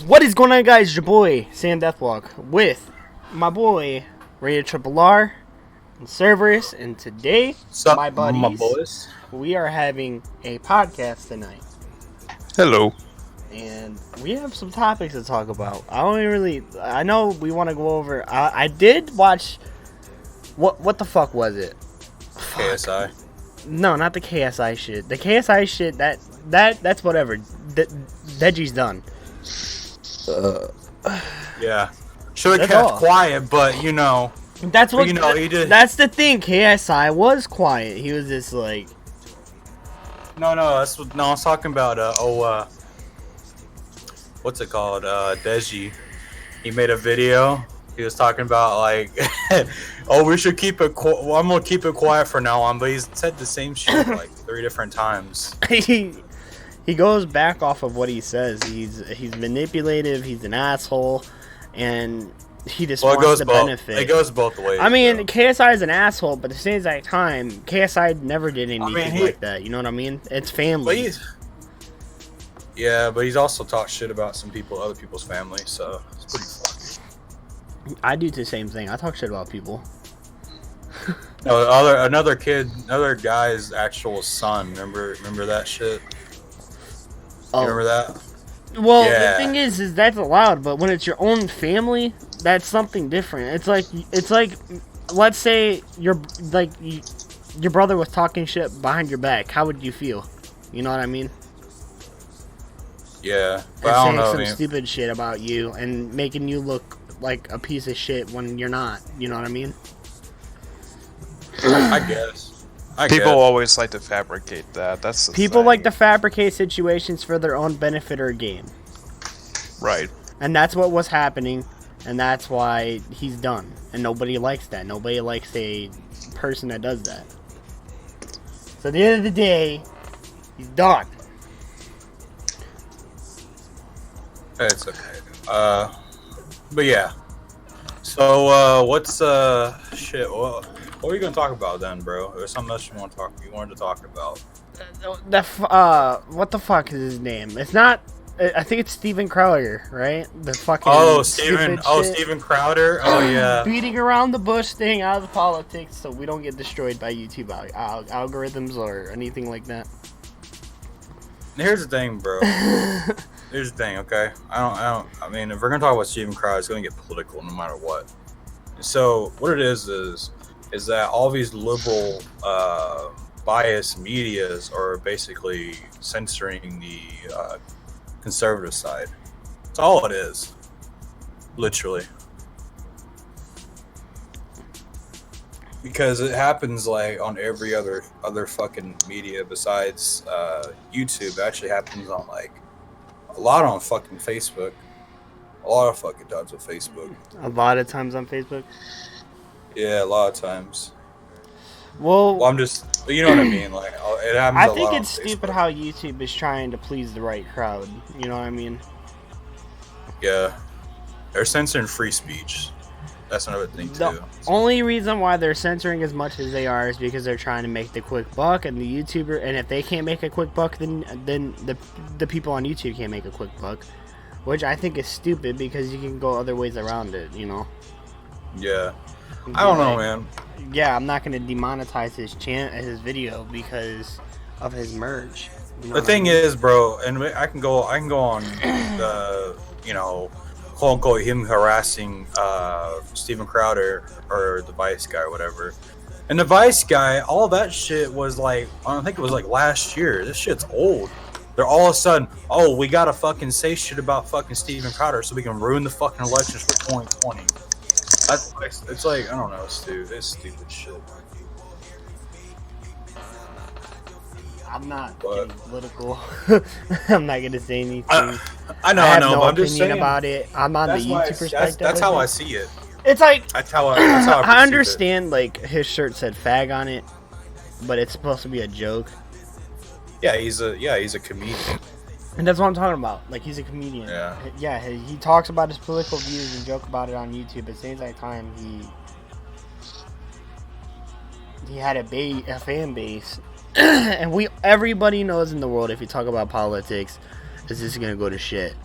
What is going on, guys? Your boy Sam DeathWalk with my boy Triple R and Severus, and today, Sup, my buddies, my boys? we are having a podcast tonight, Hello. and we have some topics to talk about. I know we want to go over. I did watch. What the fuck was it? KSI. No, not the KSI shit. The KSI shit that's whatever. Deji's done. Yeah. Should have That's kept all. quiet, but you know. That's what he did. That's the thing. KSI was quiet. He was just like. No, I was talking about what's it called? Deji. He made a video. He was talking about like, oh, we should keep it. Well, I'm gonna keep it quiet for now on, but he's said the same shit like 3 different times. He goes back off of what he says. He's manipulative. He's an asshole, and he just wants to benefit. It goes both ways. I mean, bro. KSI is an asshole, but at the same time, KSI never did anything like that. You know what I mean? It's family. But he's also talked shit about other people's family, so it's pretty fucked. I do the same thing. I talk shit about people. No, another guy's actual son. Remember that shit? Oh. You remember that? Well, Yeah. the thing is that's allowed, but when it's your own family, that's something different. It's like, let's say your brother was talking shit behind your back. How would you feel? You know what I mean? Yeah, but And I don't saying know. some Man. stupid shit about you and making you look like a piece of shit when you're not. You know what I mean? I guess. People always like to fabricate that. That's the People thing. like to fabricate situations for their own benefit or gain. Right. And that's what was happening, and that's why he's done. And nobody likes that. Nobody likes a person that does that. So at the end of the day, he's done. It's okay. But yeah. So what's shit? What are you gonna talk about then, bro? There's something else you wanted to talk about. What the fuck is his name? It's not. I think it's Steven Crowder, right? The fucking Steven shit. Crowder. Oh yeah. Beating around the bush, staying out of the politics, so we don't get destroyed by YouTube algorithms or anything like that. Here's the thing, bro. Here's the thing, okay? I mean, if we're gonna talk about Steven Crowder, it's gonna get political no matter what. So what it is that all these liberal biased medias are basically censoring the conservative side. That's all it is, literally. Because it happens like on every other fucking media besides YouTube. It actually happens on like a lot on fucking Facebook. A lot of fucking times on Facebook. A lot of times on Facebook. Yeah, a lot of times. Well, I'm just, you know what I mean? Like, it happens I a think lot it's on stupid Facebook. how YouTube is trying to please the right crowd. You know what I mean? Yeah. They're censoring free speech. That's another thing, too. The only reason why they're censoring as much as they are is because they're trying to make the quick buck, and the YouTuber, and if they can't make a quick buck, then the people on YouTube can't make a quick buck, which I think is stupid because you can go other ways around it, you know? Yeah. I don't know, man. Yeah, I'm not gonna demonetize his video because of his merch. You know The what thing I mean? is, bro, and I can go on the, quote unquote, him harassing Steven Crowder or the Vice guy or whatever. And the Vice guy, all that shit was like, I think it was like last year. This shit's old. They're all of a sudden, oh, we gotta fucking say shit about fucking Steven Crowder so we can ruin the fucking elections for 2020. It's like, I don't know, it's stupid shit. I'm not What? getting political. I'm not gonna say anything. I know, I have but no I'm just opinion saying. about it. I'm on the YouTube perspective. That's how I see it. It's like That's how I perceive I understand. Like his shirt said "fag" on it, but it's supposed to be a joke. it. He's a comedian. And that's what I'm talking about. Like, he's a comedian. Yeah. He talks about his political views and joke about it on YouTube. At the same time, he had a fan base, and everybody knows in the world if you talk about politics, is this gonna go to shit?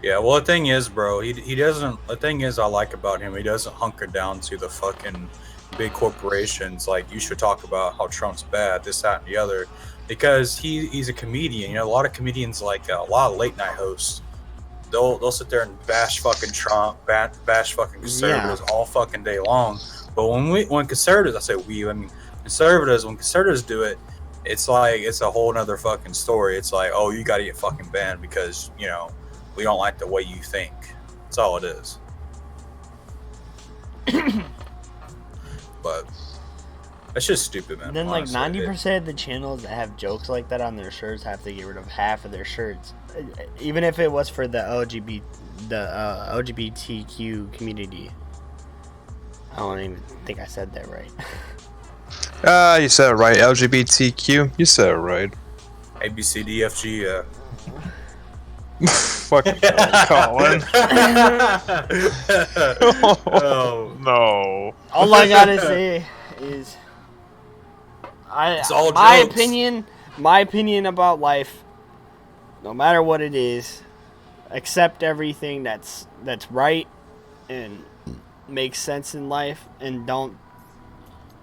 Yeah, well, the thing is, bro, he doesn't. The thing is, I like about him, he doesn't hunker down to the fucking big corporations. Like, you should talk about how Trump's bad, this, that, and the other, because he's a comedian. You know, a lot of comedians, like a lot of late night hosts, they'll sit there and bash fucking Trump, bash fucking conservatives all fucking day long. But when conservatives, I say we, I mean conservatives, when conservatives do it, it's like it's a whole nother fucking story. It's like, oh, you got to get fucking banned because we don't like the way you think. That's all it is. But it's just stupid, man. And then honestly. like 90% of the channels that have jokes like that on their shirts have to get rid of half of their shirts, even if it was for the LGBTQ community. I don't even think I said that right. You said it right. LGBTQ. You said it right. A B C D F G. Fucking Colin. Oh no. All I gotta say is, It's all my jokes. opinion about life, no matter what it is, accept everything that's right and makes sense in life, and don't,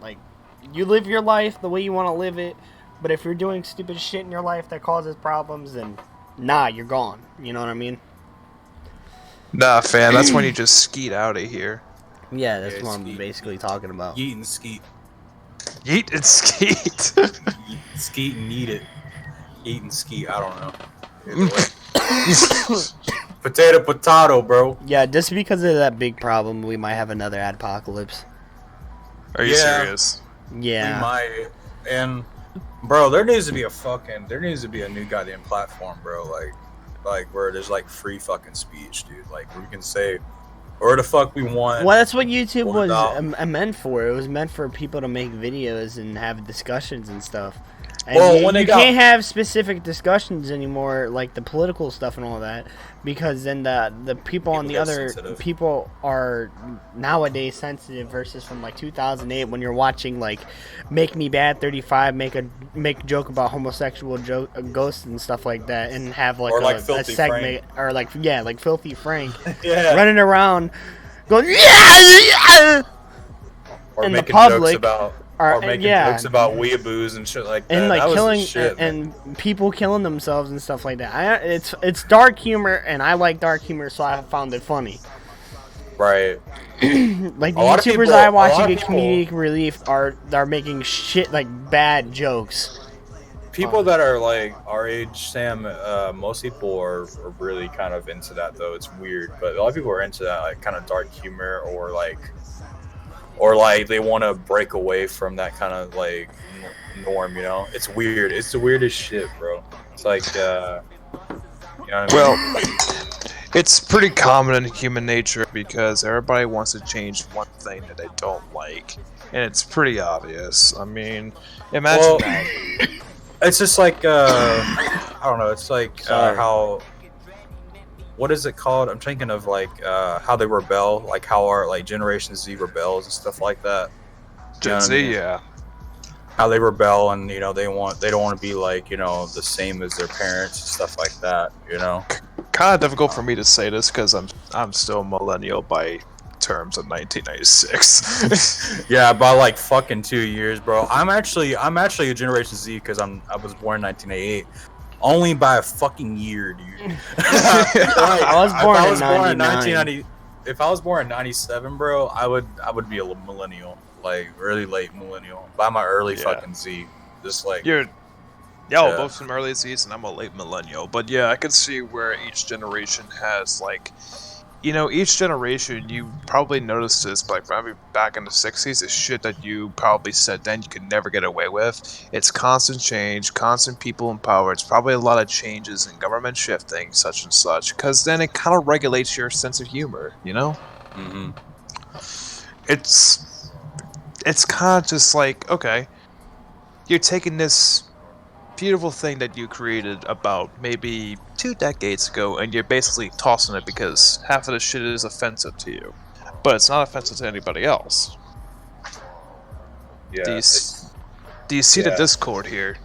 like, you live your life the way you want to live it, but if you're doing stupid shit in your life that causes problems, then nah, you're gone. You know what I mean? Nah, fam. That's when you just skeet out of here. Yeah, that's Yeah, what I'm skeet. basically talking about. Yeet and skeet. Yeet and skeet. Skeet and eat it. Eat and skeet. I don't know. Either way. Potato, bro. Yeah, just because of that big problem, we might have another apocalypse. Are you Yeah. serious? Yeah. We might. And bro, there needs to be a new goddamn platform, bro. Like where there's like free fucking speech, dude. Like where we can say where the fuck we want. Well, that's what YouTube was without- meant for. It was meant for people to make videos and have discussions and stuff. And Well, you, when they you got- can't have specific discussions anymore, like the political stuff and all that, because then the people on the get other sensitive. people are nowadays sensitive versus from like 2008 when you're watching like Make Me Bad 35 make a joke about homosexual ghosts and stuff like that, and have like Or like a Filthy segment or like Filthy Frank Yeah. running around going yeah. Or in the making public, jokes about or making yeah. jokes about weeaboos and shit like that. And like That was the killing shit, man. and people killing themselves and stuff like that. It's dark humor, and I like dark humor, so I found it funny. Right. Like the A lot of YouTubers people- I a watch lot to of get people- comedic relief are making shit like bad jokes. People that are like our age, Sam, most people are really kind of into that, though. It's weird, but a lot of people are into that, like kind of dark humor, or like they want to break away from that kind of like norm. You know, it's weird. It's the weirdest shit, bro. It's like, you know what I mean? Well, it's pretty common in human nature because everybody wants to change one thing that they don't like, and it's pretty obvious. I mean, imagine Well, that. it's just like I don't know. It's like Sorry. how. What is it called? I'm thinking of like how they rebel, like how our like Generation Z rebels and stuff like that. You know Gen what I Z, mean? yeah. How they rebel, and they don't want to be like the same as their parents and stuff like that. Kind of difficult for me to say this because I'm still a millennial by terms of 1996. Yeah, by like fucking 2 years, bro. I'm actually a Generation Z because I was born in 1988. Only by a fucking year, dude. I was born in 99. 1990. If I was born in 97, bro, I would be a millennial, like really late millennial, by my early Yeah. fucking Z. Just like You're Yeah. both from early Z's and I'm a late millennial. But yeah, I can see where each generation has like, each generation you probably noticed this, but like probably back in the 60s, it's shit that you probably said then you could never get away with. It's constant change, constant people in power. It's probably a lot of changes in government shifting, such and such, because then it kind of regulates your sense of humor, Mhm. It's kind of just like, okay, you're taking this beautiful thing that you created about maybe 2 decades ago, and you're basically tossing it because half of the shit is offensive to you, but it's not offensive to anybody else. Yeah. Do you see the yeah. discord here?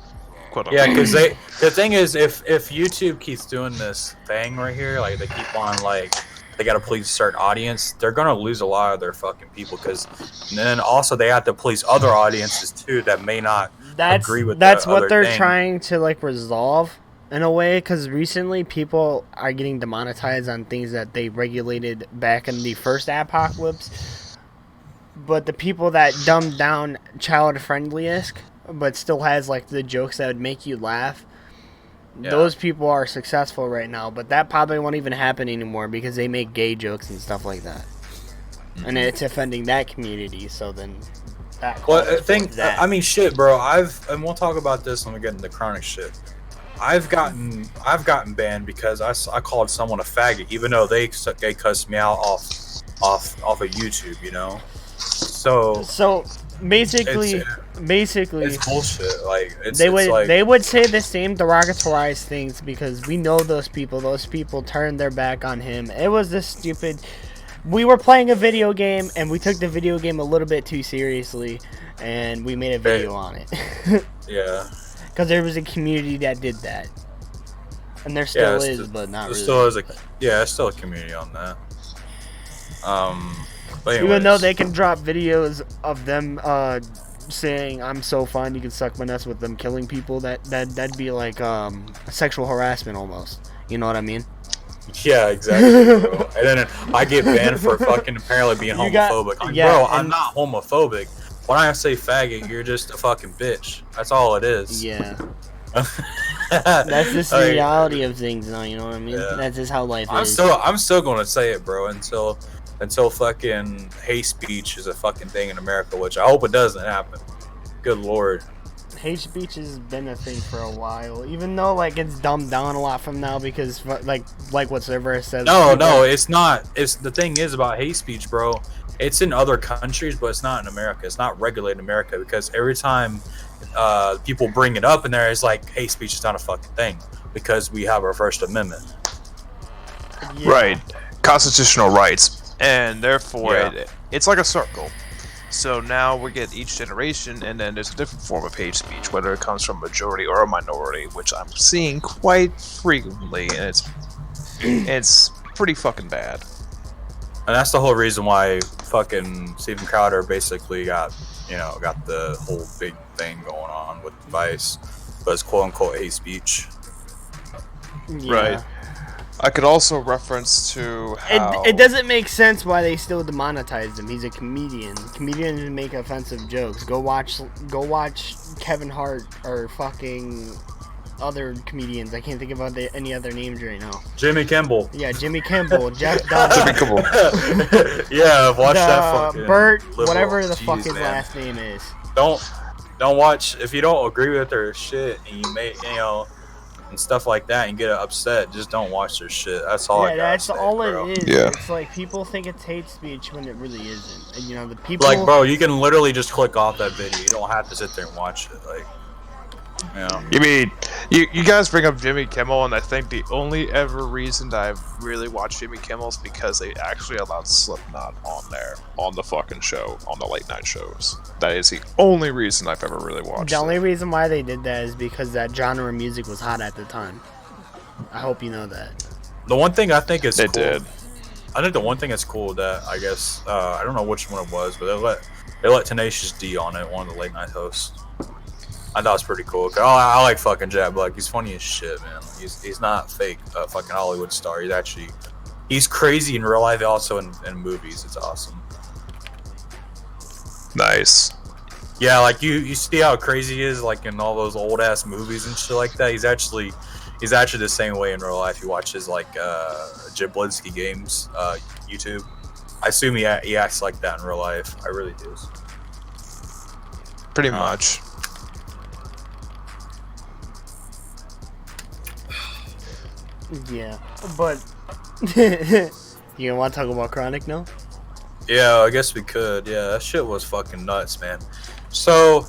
Yeah, because the thing is, if YouTube keeps doing this thing right here, like they keep on like they gotta police a certain audience, they're gonna lose a lot of their fucking people. Because then also they have to police other audiences too that may not agree with that's the what other they're thing. trying to like resolve in a way. Because recently people are getting demonetized on things that they regulated back in the first apocalypse. But the people that dumbed down child friendliest, but still has like the jokes that would make you laugh, those people are successful right now. But that probably won't even happen anymore because they make gay jokes and stuff like that, and it's offending that community. So then, I mean, shit, bro. And we'll talk about this when we get into chronic shit. I've gotten banned because I called someone a faggot, even though they cussed me out off of YouTube, you know. So basically, it's bullshit. Like they would say the same derogatory things because we know those people. Those people turned their back on him. It was this stupid. We were playing a video game and we took the video game a little bit too seriously, and we made a video on it. Yeah. Because there was a community that did that, and there still is, but not really. Still is there's still a community on that. But even though they can drop videos of them saying I'm so fun, you can suck my nuts with them killing people, that'd be like sexual harassment almost. You know what I mean? Yeah, exactly. Bro. And then I get banned for fucking apparently being homophobic. Bro, I'm not homophobic. When I say faggot, you're just a fucking bitch. That's all it is. Yeah. That's just the reality of things now, you know what I mean? Yeah. That's just how life is. I'm still gonna say it, bro, until fucking hate speech is a fucking thing in America, which I hope it doesn't happen. Good lord. Hate speech has been a thing for a while, even though like it's dumbed down a lot from now because like what Severus says. No, it's not. It's the thing is about hate speech, bro. It's in other countries, but it's not in America. It's not regulated in America because every time people bring it up in there, it's like hate speech is not a fucking thing because we have our First Amendment. Yeah. Right. Constitutional rights. And therefore, it's like a circle. So now we get each generation, and then there's a different form of hate speech, whether it comes from majority or a minority, which I'm seeing quite frequently, and it's pretty fucking bad. And that's the whole reason why fucking Steven Crowder basically got the whole big thing going on with Vice, but it's quote unquote hate speech. Yeah. Right. I could also reference to how... It doesn't make sense why they still demonetized him. He's a comedian. Comedians make offensive jokes. Go watch Kevin Hart or fucking other comedians. I can't think about any other names right now. Jimmy Kimmel. Yeah, Jimmy Kimmel. Jeff Dunn. Jimmy Kimmel. Yeah, watch that fucking Bert, liberal. whatever the fuck his last name is. Don't watch if you don't agree with their shit and you may and stuff like that and get upset. Just don't watch their shit. That's all. Yeah, that's all bro. it is. Yeah. It's like people think it's hate speech when it really isn't. And, the people. Like, bro, you can literally just click off that video. You don't have to sit there and watch it. Like, You mean you guys bring up Jimmy Kimmel, and I think the only ever reason that I've really watched Jimmy Kimmel is because they actually allowed Slipknot on there on the fucking show, on the late night shows. That is the only reason I've ever really watched. The only reason why they did that is because that genre of music was hot at the time. I hope you know that. The one thing I think is they cool, did. I think the one thing that's cool that I guess I don't know which one it was, but they let Tenacious D on it, one of the late night hosts. I thought it was pretty cool. I like fucking Jack Black. He's funny as shit, man. He's not fake, fucking Hollywood star. He's crazy in real life, also in movies. It's awesome. Nice. Yeah, like you see how crazy he is, like in all those old ass movies and shit like that. He's actually the same way in real life. You watch his like Jablinski Games YouTube. I assume he acts like that in real life. I really do. Pretty much. Yeah, but you want to talk about Chronic now? Yeah, I guess we could. Yeah, that shit was fucking nuts, man. So,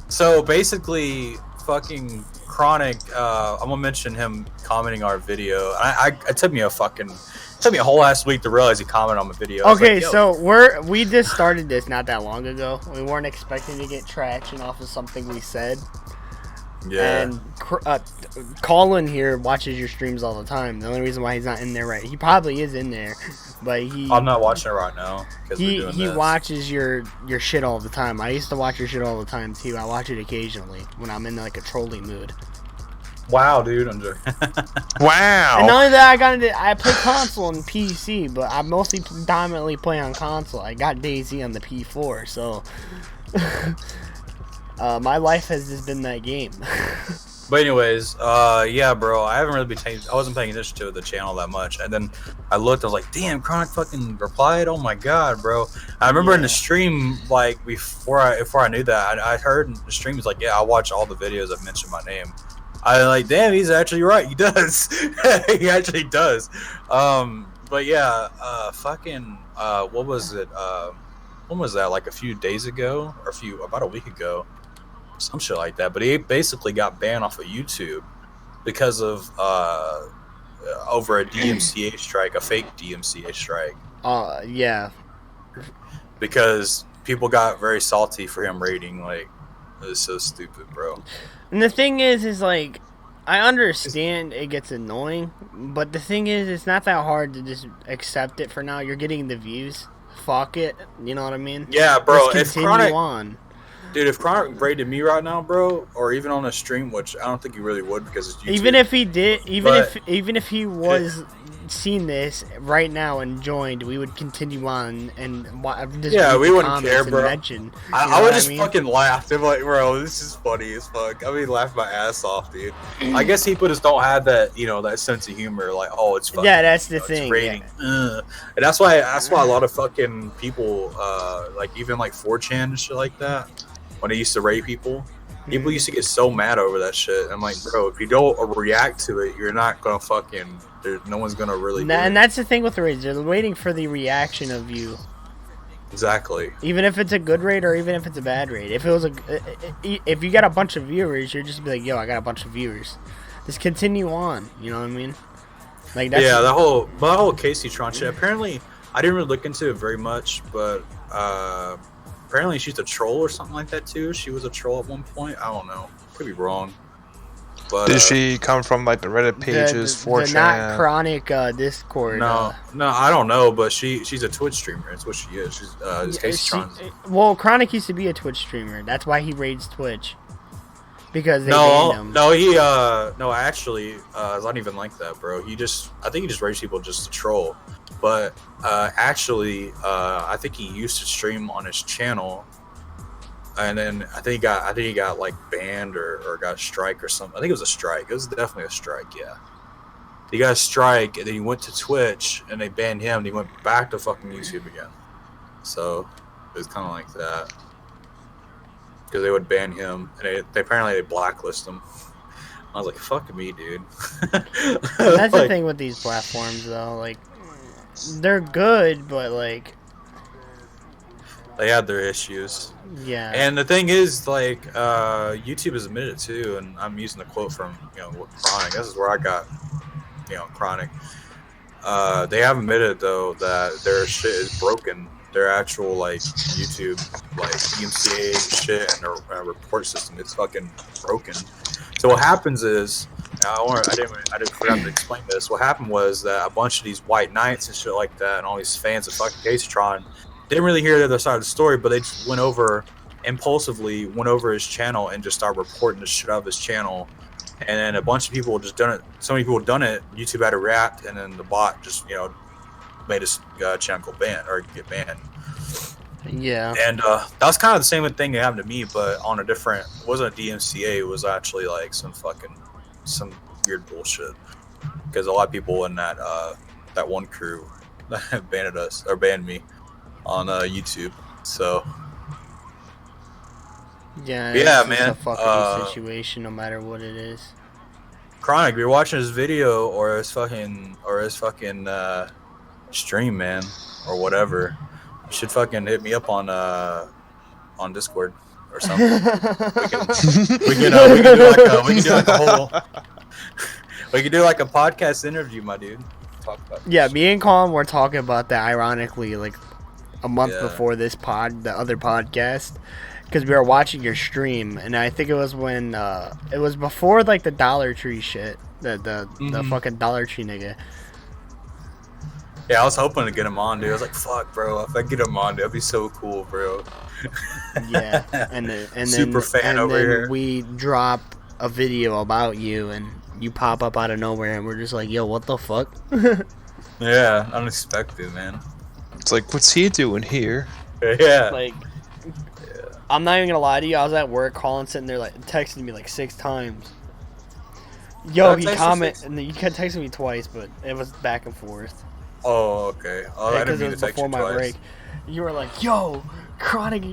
so basically, fucking Chronic, I'm gonna mention him commenting our video. It took me a whole last week to realize he commented on my video. I was Okay, like, yo. so we just started this not that long ago. We weren't expecting to get traction off of something we said. Yeah. And Colin here watches your streams all the time. The only reason why he's not in there he probably is in there, but I'm not watching it right now. He watches your shit all the time. I used to watch your shit all the time too. I watch it occasionally when I'm in like a trolling mood. Wow, dude, I'm joking. Wow. And not only that, I play console and PC, but I mostly predominantly play on console. I got DayZ on the P4, so my life has just been that game. But anyways, yeah, bro, I wasn't paying attention to the channel that much, and then I looked, I was like, damn, Chronic fucking replied. Oh my god, bro. I remember in the stream, like before I knew that, I heard in the stream, he's like, yeah, I watch all the videos that mention my name. I like, damn, he's actually right. He does. He actually does. But yeah, what was it? When was that? Like a few days ago, or about a week ago, some shit like that. But he basically got banned off of YouTube because of over a DMCA strike, a fake DMCA strike. Yeah. Because people got very salty for him raiding. Like, it was so stupid, bro. And the thing is like, I understand it gets annoying, but the thing is, it's not that hard to just accept it for now. You're getting the views. Fuck it. You know what I mean? Yeah, bro. Let's continue on. Dude, if Chronic raided me right now, bro, or even on a stream, which I don't think he really would because it's YouTube. Even if he did, even if he was seen this right now and joined, we would continue on and just we wouldn't care, bro. I would just fucking laugh. I'm like, bro, this is funny as fuck. I mean, laugh my ass off, dude. I guess people just don't have that, that sense of humor. Like, oh, it's fucking. Yeah, that's the thing. Rating. Yeah. And that's why a lot of fucking people, like even like 4chan and shit like that, when they used to raid people. People used to get so mad over that shit. I'm like, bro, if you don't react to it, you're not gonna fucking. No one's gonna really. And that's the thing with the raids. They're waiting for the reaction of you. Exactly. Even if it's a good raid or even if it's a bad raid. If it was if you got a bunch of viewers, you're just be like, yo, I got a bunch of viewers. Just continue on. You know what I mean? Like that's the whole Casey Tron shit. Apparently, I didn't really look into it very much, but apparently she's a troll or something like that too. She was a troll at one point. I don't know. Could be wrong. But did she come from like the Reddit pages, 4chan? The not Chronic Discord. No, I don't know. But she's a Twitch streamer. That's what she is. She's Casey Tron. Well, Chronic used to be a Twitch streamer. That's why he raids Twitch. Because they banned him. No, actually, it's not even like that, bro. I think he just raids people just to troll. But actually, I think he used to stream on his channel, and then I think he got like banned or got a strike or something. I think it was a strike. It was definitely a strike. Yeah, he got a strike, and then he went to Twitch, and they banned him. And he went back to fucking YouTube again. So it was kind of like that because they would ban him, and they apparently blacklist him. I was like, "Fuck me, dude." That's the thing with these platforms, though. Like, they're good, but like they had their issues. Yeah. And the thing is, like, YouTube has admitted it too, and I'm using the quote from Chronic. This is where I got Chronic. They have admitted though that their shit is broken. Their actual like YouTube like DMCA shit and their report system, it's fucking broken. So what happens is, I didn't forget to explain this. What happened was that a bunch of these white knights and shit like that, and all these fans of fucking Gazetron, didn't really hear the other side of the story, but they just impulsively went over his channel and just started reporting the shit out of his channell. And then a bunch of people just done it. So many people done it. YouTube had to react, and then the bot just made his channel get banned. Yeah. And that was kind of the same thing that happened to me, but on a different. It wasn't a DMCA. It was actually like some weird bullshit. Because a lot of people in that one crew banned me on YouTube. So. Yeah, man. It's a fucking situation, no matter what it is. Chronic, if you're watching his video or his fucking stream, man, or whatever, you should fucking hit me up on Discord. or something. We can do like a podcast interview, my dude. Talk about this Yeah, shit. me and Colin were talking about that ironically like a month Yeah. before this the other podcast, because we were watching your stream, and I think it was when it was before like the Dollar Tree shit, the fucking Dollar Tree nigga. Yeah, I was hoping to get him on, dude. I was like, fuck, bro. If I get him on, dude, that'd be so cool, bro. Yeah, and Super fan then over here. we drop a video about you, and you pop up out of nowhere, and we're just like, yo, what the fuck? Yeah, unexpected, man. It's like, what's he doing here? Yeah. Like, I'm not even gonna lie to you. I was at work, Colin sitting there like texting me like 6 times. Yo, Did I he text you commented, 6? and then you kept texting me twice, but it was back and forth. Oh, okay. Oh, I didn't Because it mean was to text before you my twice. break. You were like, yo, Chronic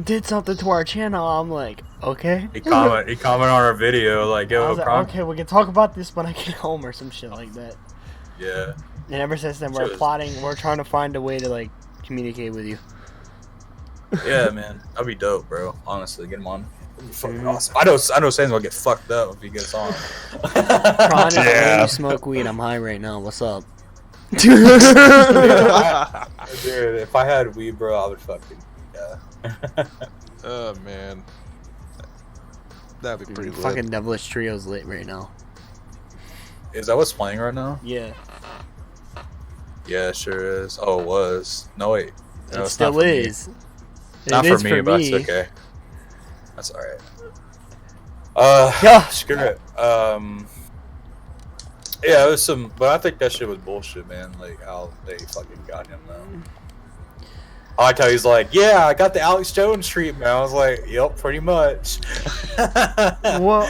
did something to our channel. I'm like, okay. He commented on our video, like, I yo, was like, okay, we can talk about this when I get home or some shit like that. Yeah. And ever since then, Sure. we're trying to find a way to like communicate with you. Yeah, man. That'd be dope, bro. Honestly, get him on. That'd be fucking Mhm. awesome. I know Sam's gonna get fucked up if he gets on. Chronic, I know Yeah. you smoke weed. I'm high right now. What's up? Dude, if I had weed, bro, I would fucking, yeah. Oh man, that'd be pretty lit. Fucking Devilish Trio's lit right now. Is that what's playing right now? Yeah, Yeah, it sure is. Oh, it was. No, wait. No, it it's still not for me. is. Not It for is me, but it's okay. That's alright. Yeah. Screw it. Yeah, it was some, but I think that shit was bullshit, man. Like how they fucking got him though. I like how he's like, yeah, I got the Alex Jones treatment. I was like, yep, pretty much. Well,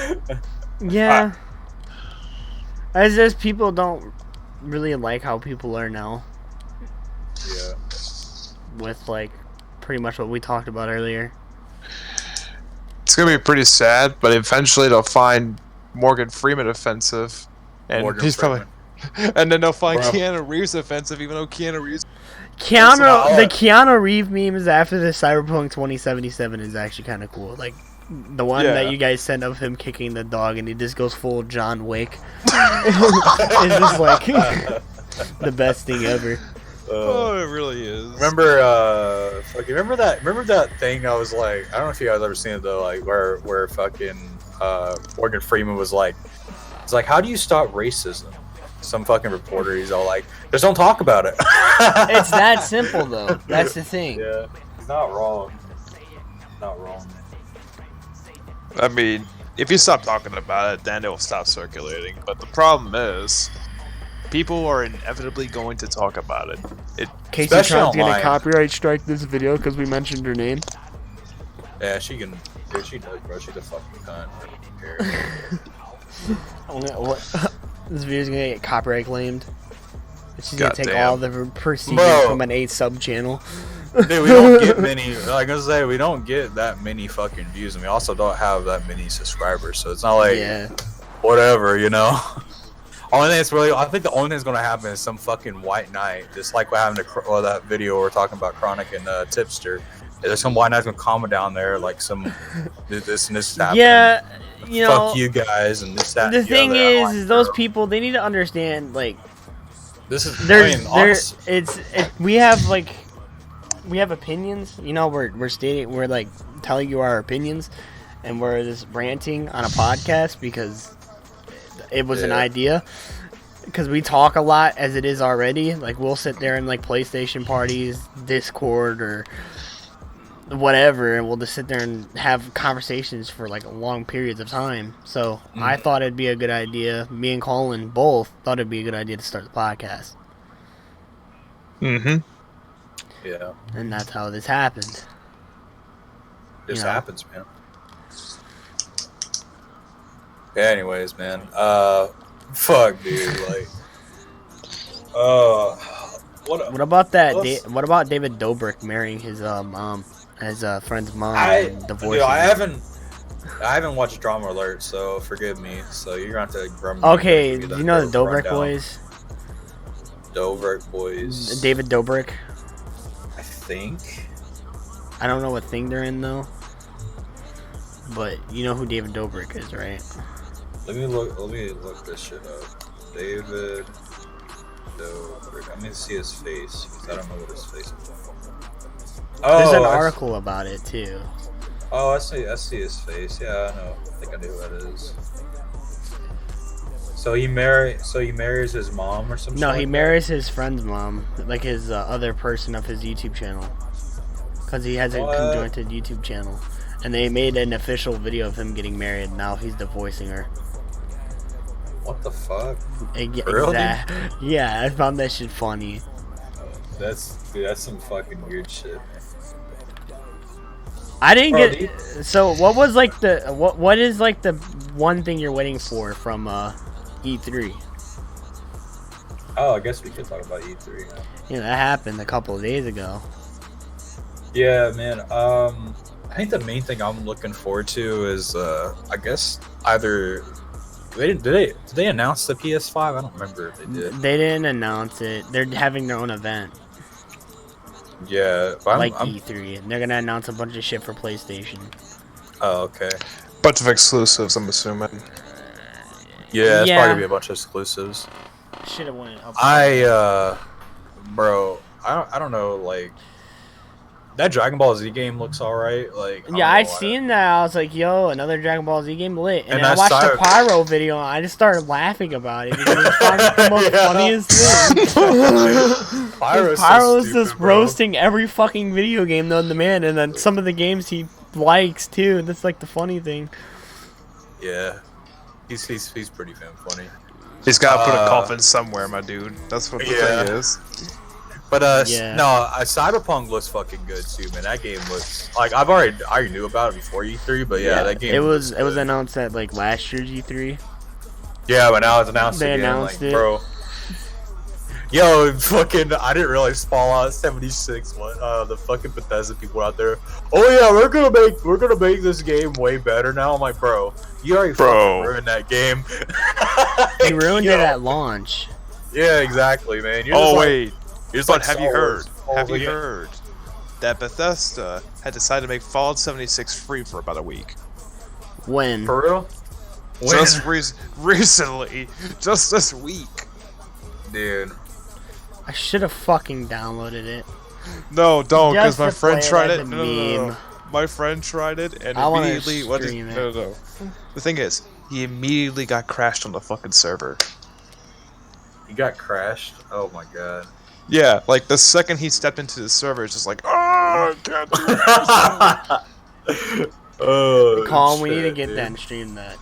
yeah. As just people don't really like how people are now Yeah. with like pretty much what we talked about earlier. It's gonna be pretty sad, but eventually they'll find Morgan Freeman offensive, and Morgan he's Freeman. probably, and then they'll find Bro. Keanu Reeves offensive, even though Keanu Reeves. The Keanu Reeves memes after the Cyberpunk 2077 is actually kind of cool. Like the one Yeah. that you guys sent of him kicking the dog and he just goes full John Wick. It's just like the best thing ever. Oh, it really is. Remember that thing I was like, I don't know if you guys ever seen it though, like where fucking Morgan Freeman was like, it's like, how do you stop racism? Some fucking reporter, he's all like, just don't talk about it. It's that simple though. That's the thing. Yeah, he's not wrong. Not wrong. I mean, if you stop talking about it, then it will stop circulating. But the problem is, people are inevitably going to talk about it. Casey Especially Tron's gonna online. copyright strike this video because we mentioned her name. Yeah, she can. Dude, she does, bro. She's a fucking cunt. What? This video's gonna get copyright claimed. She's gonna take Goddamn. all the proceeds Bro. from an 8 sub channel. Dude, we don't get many. Like I was say, we don't get that many fucking views, and we also don't have that many subscribers. So it's not like Yeah. whatever, you know. Only thing that's really, I think the only thing that's gonna happen is some fucking white knight, just like what happened to that video we're talking about, Chronic and Tipster. There's some white knight's gonna comment down there like some this and this is happening. Yeah, you know. Fuck you guys and this that. The and thing other. I'm is, like, is those bro, people, they need to understand, like, This is. there's, I mean, we have opinions, you know, we're stating, we're like telling you our opinions, and we're just ranting on a podcast because it was an Yeah. idea. Because we talk a lot as it is already. Like, we'll sit there in like PlayStation parties, Discord, or whatever, and we'll just sit there and have conversations for like long periods of time. So I thought it'd be a good idea. Me and Colin both thought it'd be a good idea to start the podcast, Mm-hmm. yeah, and that's how this happened. this you know. happens, man. Yeah. Anyways, man. Fuck, dude. Like. What about that? Let's- What about David Dobrik marrying his mom, his friend's mom, and Dude, divorcing? I her? haven't watched Drama Alert, so forgive me. So you're gonna have to. Okay, give do me you know the Dobrik rundown. boys? Dobrik boys. David Dobrik. I think. I don't know what thing they're in though. But you know who David Dobrik is, right? Let me look this shit up. David Dobrik. I'm gonna see his face because I don't know what his face is. There's an Oh, article about it too. oh, I see his face. Yeah, I know. I think I know who that is. So he marries his mom or something. No, he marries his friend's mom, like his other person of his YouTube channel, because he has a conjoined YouTube channel, and they made an official video of him getting married. Now he's divorcing her. What the fuck? Really? Yeah, I found that shit funny. That's some fucking weird shit. I didn't get. So what was like the what is like the one thing you're waiting for from E3? Oh, I guess we could talk about E3 now. Yeah, that happened a couple of days ago. Yeah, man. I think the main thing I'm looking forward to is I guess either did they announce the PS5? I don't remember if they did. They didn't announce it. They're having their own event. Yeah, but like E3, and they're gonna announce a bunch of shit for PlayStation. Oh, okay. Bunch of exclusives, I'm assuming. Yeah, it's probably gonna be a bunch of exclusives. Should have went up. Bro, I don't know, like that Dragon Ball Z game looks alright. Like, yeah, I seen that. I was like, "Yo, another Dragon Ball Z game lit." And then I watched the Pyro video, and I just started laughing about it because it's the most funniest thing. Pyro's just roasting every fucking video game known to man, and then some of the games he likes too. That's like the funny thing. Yeah, he's pretty damn funny. He's got to put a coffin somewhere, my dude. That's what the thing is. But Cyberpunk looks fucking good too, man. That game looks like I already knew about it before E3, but that game. It was announced at like last year's E3. Yeah, but now it's announced they again, announced like, it. bro. Yo, fucking! I didn't realize Fallout 76. The fucking Bethesda people out there. Oh yeah, we're gonna make this game way better now. I'm like, bro, you already fucking ruined that game. You ruined it at launch. Yeah, exactly, man. Wait. But have you heard that Bethesda had decided to make Fallout 76 free for about a week? When? For real? Just recently. Just this week. Dude. I should have fucking downloaded it. No, don't, because my friend tried it. No. My friend tried it and immediately... No. The thing is, he immediately got crashed on the fucking server. He got crashed? Oh my god. Yeah, like the second he stepped into the server, it's just like, I can't do this. Oh, Colin, we need to get that and stream that.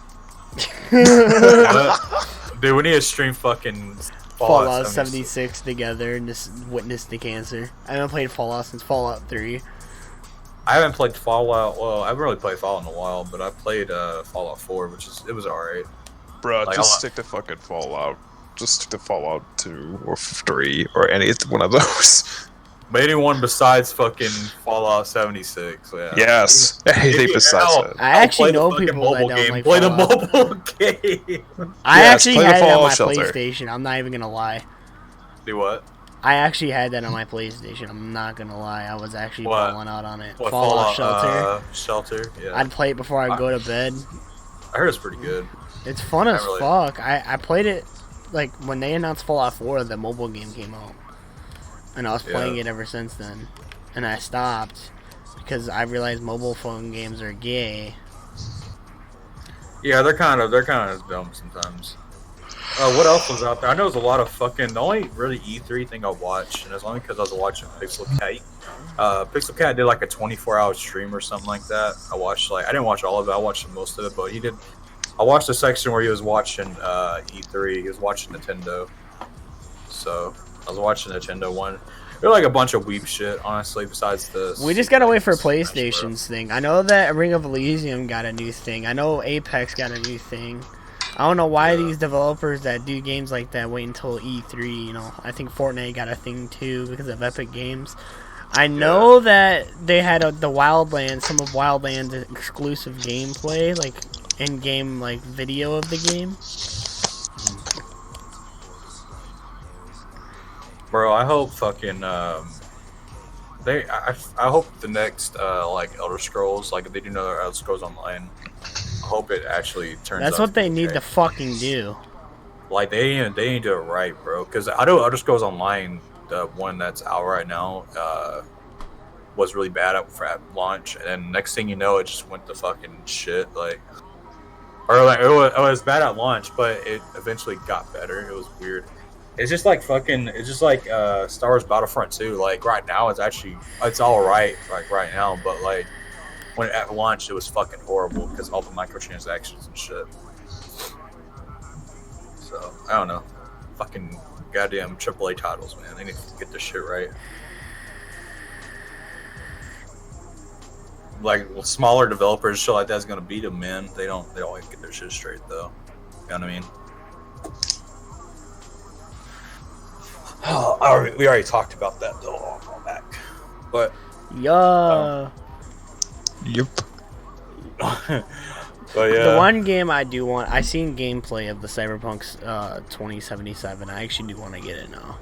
Dude, we need to stream fucking Fallout 76 together and just witness the cancer. I haven't played Fallout since Fallout 3. I haven't played Fallout. Well, I haven't really played Fallout in a while, but I played Fallout 4, it was alright. Bro, like, just stick to fucking Fallout. Just stick to Fallout 2 or 3 or any one of those. But anyone besides fucking Fallout 76. Yeah. Yes. Anything besides that. I actually know people that don't like Play the Fallout. mobile game. I actually had it on my PlayStation. I'm not even gonna lie. Do what? I actually had that on my PlayStation. I'm not gonna lie. I was actually balling out on it. What, Fallout Shelter. Shelter. Yeah. I'd play it before I go to bed. I heard it's pretty good. It's fun as fuck. I played it like when they announced Fallout 4. The mobile game came out, and I was playing it ever since then. And I stopped because I realized mobile phone games are gay. Yeah, they're kind of dumb sometimes. What else was out there? I know there's a lot of fucking. The only really E3 thing I watched, and it's only because I was watching Pixel Cat. Pixel Cat did like a 24-hour stream or something like that. I didn't watch all of it. I watched most of it, but he did. I watched the section where he was watching E3. He was watching Nintendo. So I was watching Nintendo one. They're like a bunch of weep shit, honestly. Besides this, we just gotta wait for PlayStation's thing. I know that Ring of Elysium got a new thing. I know Apex got a new thing. I don't know why these developers that do games like that wait until E3. You know, I think Fortnite got a thing too because of Epic Games. I know that they had the Wildlands, some of Wildlands exclusive gameplay, like in-game like video of the game. Bro, I hope fucking I hope the next like Elder Scrolls, like if they do another Elder Scrolls Online, I hope it actually turns. That's out what to be they need okay. to fucking do. Like they need to do it right, bro. Because I know Elder Scrolls Online, the one that's out right now, was really bad at launch, and then next thing you know, it just went to fucking shit. Like, or like it was bad at launch, but it eventually got better. It was weird. It's just like fucking. It's just like Star Wars Battlefront 2. Like right now, it's all right. Like right now, but like when at launch, it was fucking horrible because of all the microtransactions and shit. So I don't know. Fucking goddamn AAA titles, man. They need to get this shit right. Like smaller developers, shit like that's gonna beat them, man. They don't get their shit straight though. You know what I mean? Oh, we already talked about that though a while back. But Yeah. Yep. but yeah, The one game I do want, I seen gameplay of the Cyberpunk 2077. I actually do want to get it now.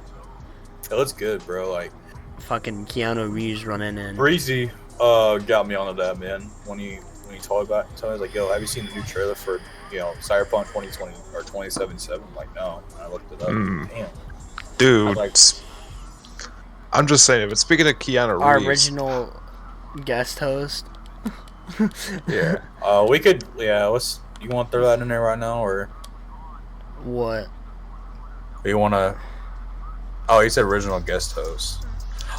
it looks good, bro. Like Fucking Keanu Reeves running in. Breezy got me onto that, man. When he told me, I was like, yo, have you seen the new trailer for Cyberpunk 2020 or 2077? I'm like, no. And I looked it up. Damn. Dude, Like, I'm just saying, but speaking of Keanu Reeves, Our original guest host. yeah. We could, yeah. You want to throw that in there right now, or What? you want to? Oh, you said original guest host.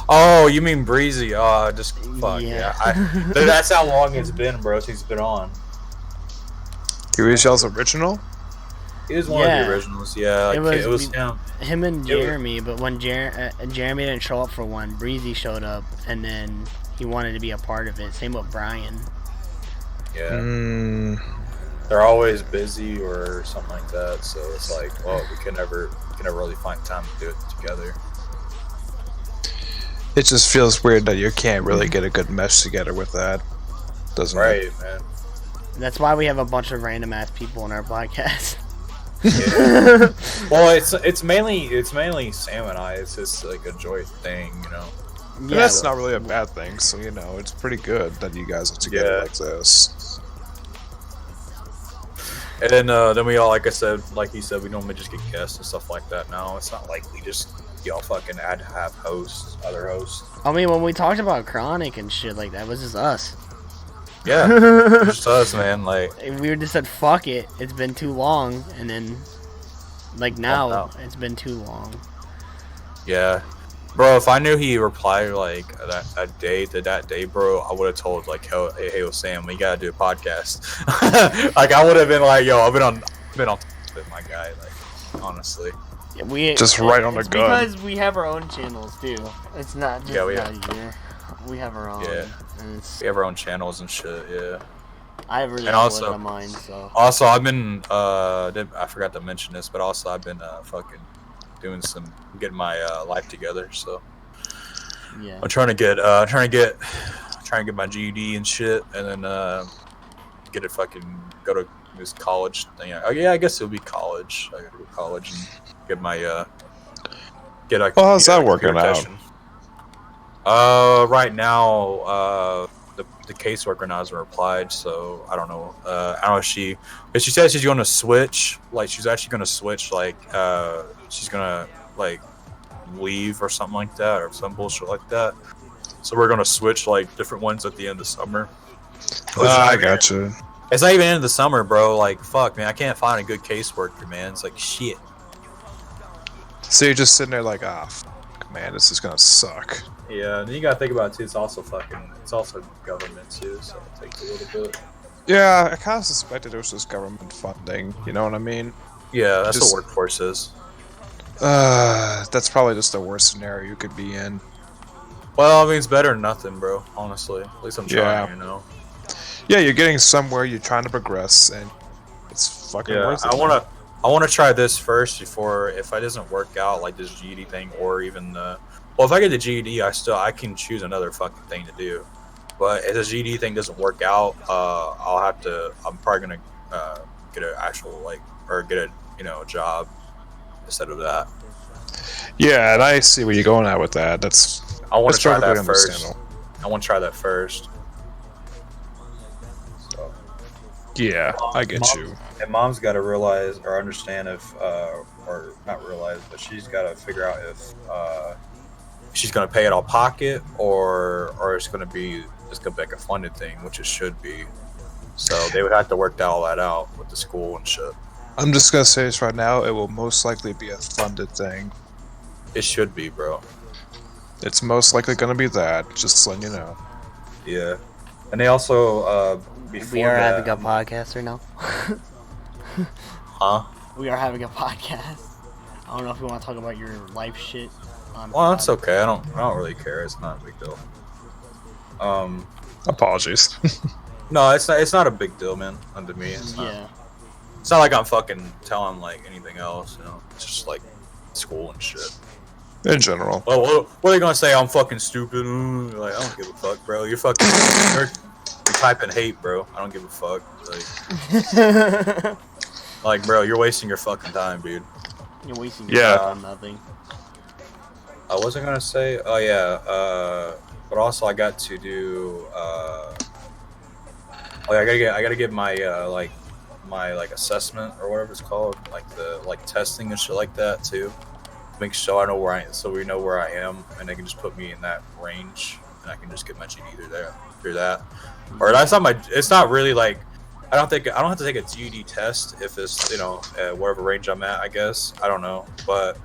Oh, you mean Breezy? Just fuck yeah. That's how long it's been, bro. Since he's been on. he was y'all's original. He was one of the originals. Yeah, like, it was him. Him and Jeremy, but when Jeremy didn't show up for one, Breezy showed up, and then he wanted to be a part of it. Same with Brian. Yeah. They're always busy or something like that, so it's like, well, we can never really find time to do it together. It just feels weird that you can't really get a good mesh together with that, doesn't it? Right, man. That's why we have a bunch of random ass people in our podcast. Yeah. Well, it's mainly Sam and I. It's just like a joy thing, you know. And that's not really a bad thing, so it's pretty good that you guys are together like this. And then we all, like you said, we normally just get guests and stuff like that. Now it's not like we just fucking have other hosts. I mean, when we talked about Chronic and shit like that, it was just us. Yeah, just us, man. Like we just said, "Fuck it, it's been too long," and then, like now, it's been too long. Yeah, bro. If I knew he replied like that day, bro, I would have told like, hey, Sam, we gotta do a podcast. Like I would have been like, yo, I've been on with my guy. Like honestly. Yeah, we just right on the gun. Because we have our own channels too. It's not just we have our own. Yeah. We have our own channels and shit. Yeah. I really and also on mine. So. Also, I've been I forgot to mention this, but also I've been fucking getting my life together. So yeah, I'm trying to get my GED and shit, and then get it fucking go to this college thing. Oh yeah, I guess it'll be college. I gotta go to college and get my how's that working out? Right now, the caseworker now hasn't replied, so I don't know. I don't know if she said she's going to switch. Like she's actually going to switch. Like she's gonna like leave or something like that, or some bullshit like that. So we're gonna switch like different ones at the end of summer. I gotcha. It's not even end of the summer, bro. Like fuck, man, I can't find a good caseworker, man. It's like shit. So you're just sitting there like, fuck, man, this is gonna suck. Yeah, and you gotta think about it too. It's also government too, so it takes a little bit. Yeah, I kind of suspected it was just government funding. You know what I mean? Yeah, that's what workforce is. That's probably just the worst scenario you could be in. Well, I mean, it's better than nothing, bro. Honestly, at least I'm trying. You know. Yeah, you're getting somewhere. You're trying to progress, and it's fucking worth it. I wanna try this first before, if it doesn't work out, like this GED thing, or even the. Well, if I get the GED, I can choose another fucking thing to do. But if the GED thing doesn't work out, I'm probably gonna get an actual get a job instead of that. Yeah, and I see where you're going at with that. I want to That's try perfectly that first. understandable. I want to try that first. So, Yeah, I get you. And mom's got to realize or understand if, or not realize, but she's got to figure out if she's going to pay it out of pocket or it's going to be like a funded thing, which it should be. So they would have to work all that out with the school and shit. I'm just gonna say this right now. It will most likely be a funded thing. It should be, bro. It's most likely gonna be that. Just letting you know. Yeah. And they also, before We are that, having a podcast right now. huh? We are having a podcast. I don't know if you want to talk about your life shit. Well, that's okay. I don't really care. It's not a big deal. Apologies. No, it's not a big deal, man. Unto me, it's not. It's not like I'm fucking telling like anything else. You know, it's just like school and shit. In general. Well, what are they gonna say? I'm fucking stupid. Like, I don't give a fuck, bro. You're fucking. You're typing hate, bro. I don't give a fuck. Like, bro, you're wasting your fucking time, dude. You're wasting your time on nothing. I wasn't gonna say. Oh yeah. But also I got to do. I gotta get my my assessment or whatever it's called, like the testing and shit like that too. Make sure I know where we know where I am, and they can just put me in that range, and I can just get my GED through that. Or that's not my. It's not really like. I don't have to take a GED test if it's whatever range I'm at. I guess I don't know, but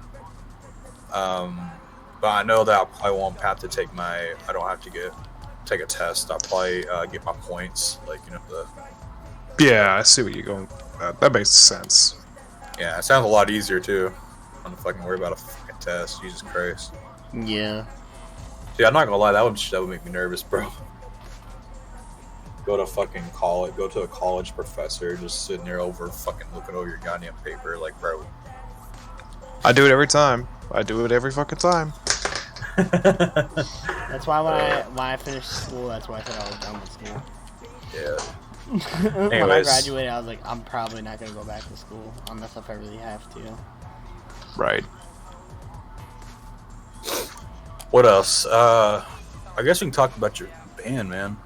I know that I probably won't have to take my. I don't have to take a test. I'll probably get my points, Yeah, I see what you're going. That makes sense. Yeah, it sounds a lot easier too. I don't fucking worry about a fucking test. Jesus Christ. Yeah. Dude, I'm not gonna lie. That would make me nervous, bro. Go to fucking college. Go to a college professor, just sitting there fucking looking over your goddamn paper, like, bro. I do it every time. I do it every fucking time. That's why when I finished school, that's why I said I was done with school. Yeah. When I graduated, I was like, I'm probably not gonna go back to school unless if I really have to. Right. What else? I guess we can talk about your band, man.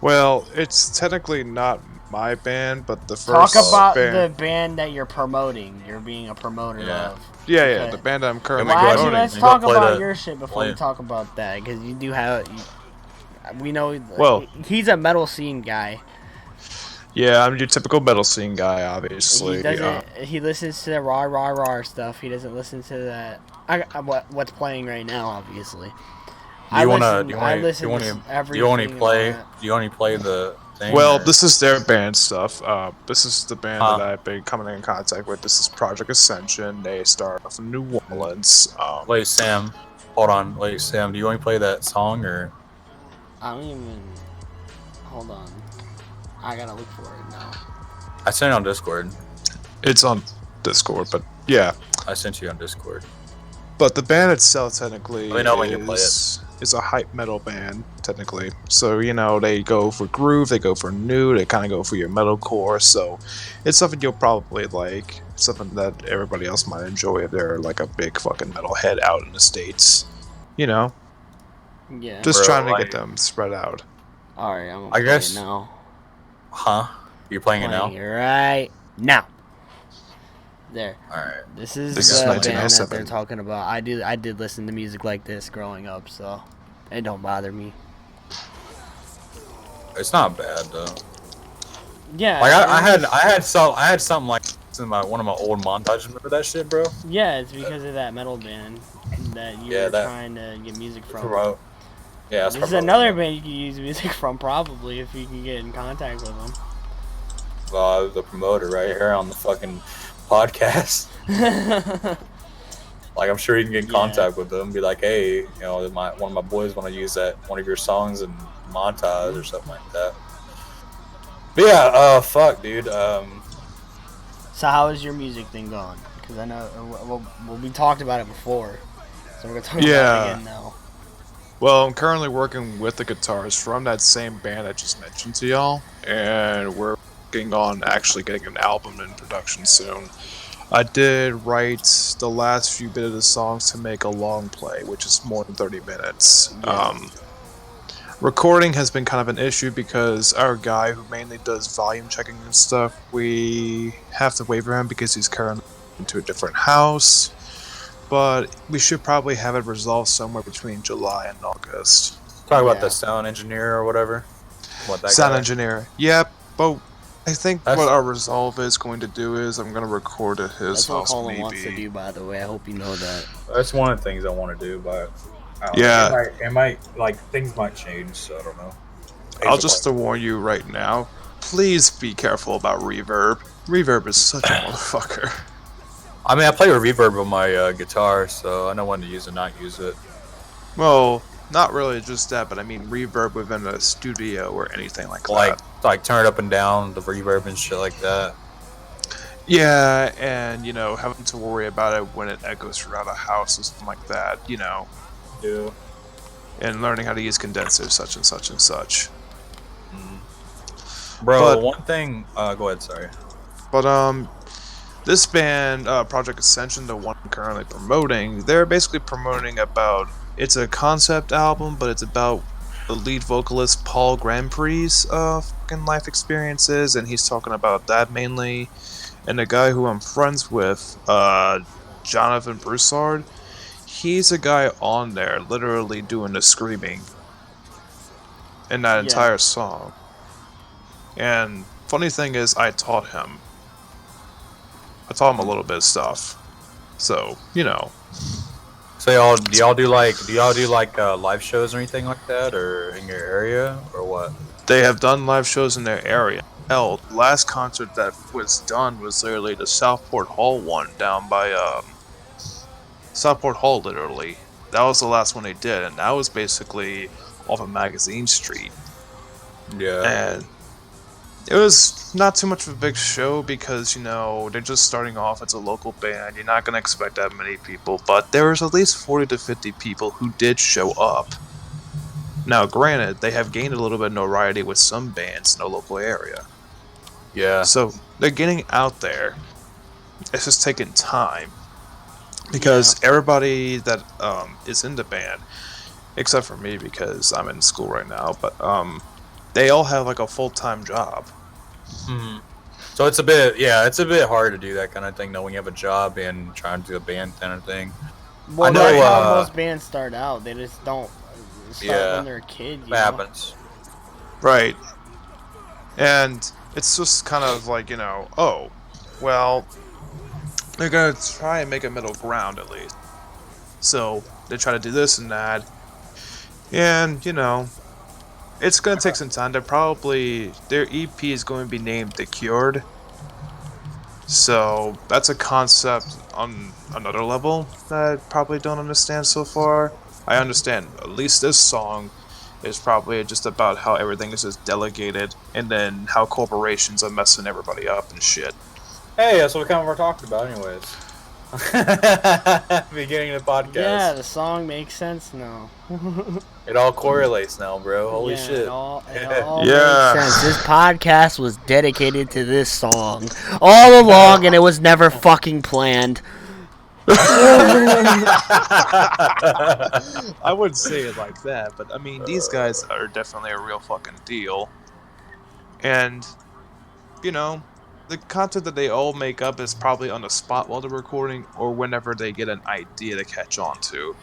Well, it's technically not my band, but the first Talk about band. the band that you're promoting. You're being a promoter of. Yeah, the band I'm currently Well, actually, promoting. let's talk about your shit before we talk about that, because you do have. We know. Well, he's a metal scene guy. Yeah, I'm your typical metal scene guy, obviously. He doesn't. He listens to the raw stuff. He doesn't listen to that. What's playing right now, obviously. Do you only play the thing? Well, this is their band stuff. This is the band that I've been coming in contact with. This is Project Ascension. They start off in New Orleans. Wait, Sam. Hold on. Wait, Sam. Do you only play that song or? I don't even. Hold on. I gotta look for it now. I sent it on Discord. It's on Discord, but yeah. I sent you on Discord. But the band itself technically is a hype metal band, technically. So, they go for groove, they go for new, they kind of go for your metalcore. So it's something you'll probably like, something that everybody else might enjoy if they're like a big fucking metalhead out in the States. Yeah. Just trying to get them spread out. Alright, I'm gonna play it now. Huh? You're playing it now? Right now. There. Alright. This is the band that they're talking about. I did listen to music like this growing up, so it don't bother me. It's not bad though. Yeah. Like I had something like this in one of my old montages. Remember that shit, bro? Yeah, it's because of that metal band that you were trying to get music from. Yeah, this is another band you can use music from, probably, if you can get in contact with them. Well, the promoter right here on the fucking podcast. Like, I'm sure you can get in contact with them and be like, hey, one of my boys want to use one of your songs in montage or something like that. But yeah, fuck, dude. So how is your music thing going? Because I know, we talked about it before, so we're going to talk about it again now. Well, I'm currently working with the guitars from that same band I just mentioned to y'all, and we're working on actually getting an album in production soon. I did write the last few bit of the songs to make a long play, which is more than 30 minutes. Yeah. Recording has been kind of an issue because our guy who mainly does volume checking and stuff, we have to wait for him because he's currently into a different house. But we should probably have it resolved somewhere between July and August. Talk about the sound engineer or whatever. What that Sound guy? engineer. Yep, but I think That's- what our resolve is going to do is I'm going to record at his That's what house Colin maybe. wants to do, by the way. I hope you know that. That's one of the things I want to do, but I don't Yeah. know. It might like things might change, so I don't know. I'll just warn you right now. Please be careful about reverb. Reverb is such a motherfucker. I mean, I play with reverb on my guitar, so I know when to use it, not use it. Well, not really just that, but I mean reverb within a studio or anything like that. Like turn it up and down, the reverb and shit like that. Yeah, and having to worry about it when it echoes throughout a house or something like that, Yeah. and learning how to use condensers, such and such and such. Bro, But- one thing. Go ahead. Sorry. But this band, Project Ascension, the one I'm currently promoting, they're basically promoting about. It's a concept album, but it's about the lead vocalist Paul Grandprix's fucking life experiences, and he's talking about that mainly. And the guy who I'm friends with, Jonathan Broussard, he's a guy on there literally doing the screaming in that entire song. And funny thing is, I taught him. I taught him a little bit of stuff. So, So do y'all do like live shows or anything like that, or in your area, or what? They have done live shows in their area. Hell, the last concert that was done was literally the Southport Hall one down by Southport Hall, literally. That was the last one they did, and that was basically off of Magazine Street. Yeah. And it was not too much of a big show because, they're just starting off. It's a local band. You're not going to expect that many people. But there was at least 40 to 50 people who did show up. Now, granted, they have gained a little bit of notoriety with some bands in the local area. Yeah. So they're getting out there. It's just taking time. Because everybody that is in the band, except for me because I'm in school right now, but they all have like a full-time job. Mm-hmm. So it's a bit hard to do that kind of thing, knowing you have a job and trying to do a band kind of thing. Well, I know, that's how most bands start out. They just don't start when they're a kid. You know? Happens. Right. And it's just kind of like, oh, well, they're going to try and make a middle ground at least. So they try to do this and that. And, it's going to take some time. Their EP is going to be named The Cured. So that's a concept on another level that I probably don't understand so far. I understand at least this song is probably just about how everything is just delegated and then how corporations are messing everybody up and shit. Hey, that's what we kind of talked about, anyways. Beginning of the podcast. Yeah, the song makes sense now. It all correlates now, bro. Holy shit. It all Yeah. makes sense. This podcast was dedicated to this song all along, and it was never fucking planned. I wouldn't say it like that, but I mean, these guys are definitely a real fucking deal. And, the content that they all make up is probably on the spot while they're recording or whenever they get an idea to catch on to.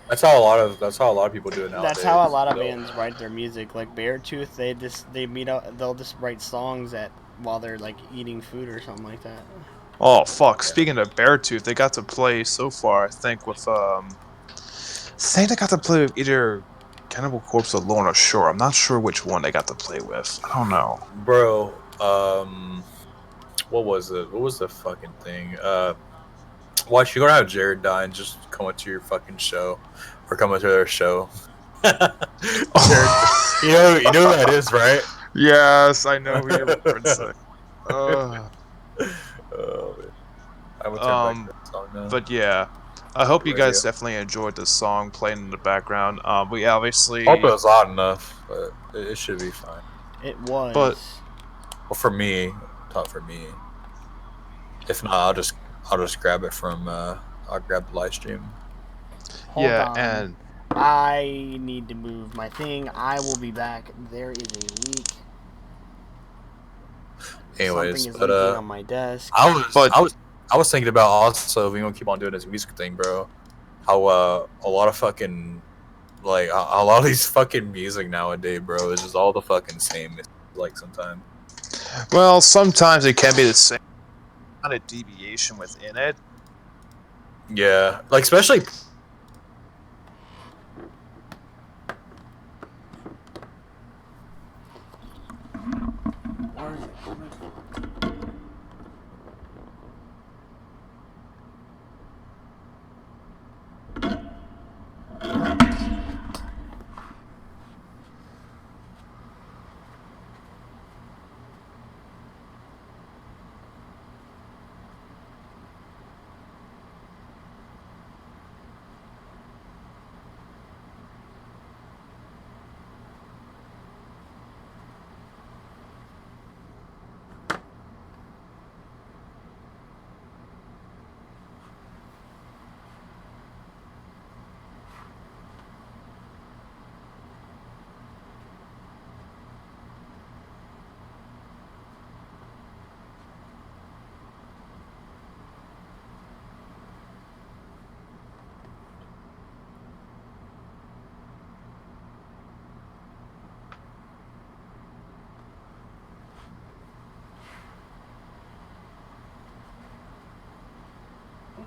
That's how a lot of people do it nowadays. That's how a lot of bands write their music. Like Beartooth, they meet up. They'll just write songs while they're like eating food or something like that. Oh fuck! Speaking of Beartooth, they got to play so far. I think with they got to play with either Cannibal Corpse or Lorna Shore. I'm not sure which one they got to play with. I don't know. Bro, what was it? What was the fucking thing? Watch, you're gonna have Jared die and just come to your fucking show, or come to their show. Jared, you know who that is, right? Yes, I know who you're referencing. Oh, man. I would turn back to that song now. But yeah, I hope you guys definitely enjoyed this song playing in the background. We obviously hope it was loud enough, but it should be fine. It was. But- Well, for me, not for me. If not, I'll just grab it from I'll grab the live stream. Hold Yeah, on. and I need to move my thing. I will be back. There is a leak. Anyways, Something is but leaking on my desk. I was thinking about also if we gonna keep on doing this music thing, bro. How a lot of fucking like a lot of these fucking music nowadays, bro, is just all the fucking same. It's like sometimes. well, sometimes it can be the same kind of deviation within it. Yeah, like especially Where is it?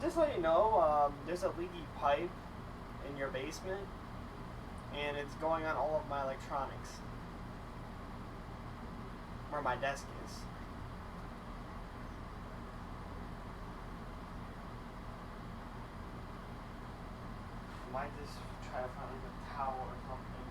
Just let you know, there's a leaky pipe in your basement, and it's going on all of my electronics. Where my desk is. I might just try to find like a towel or something.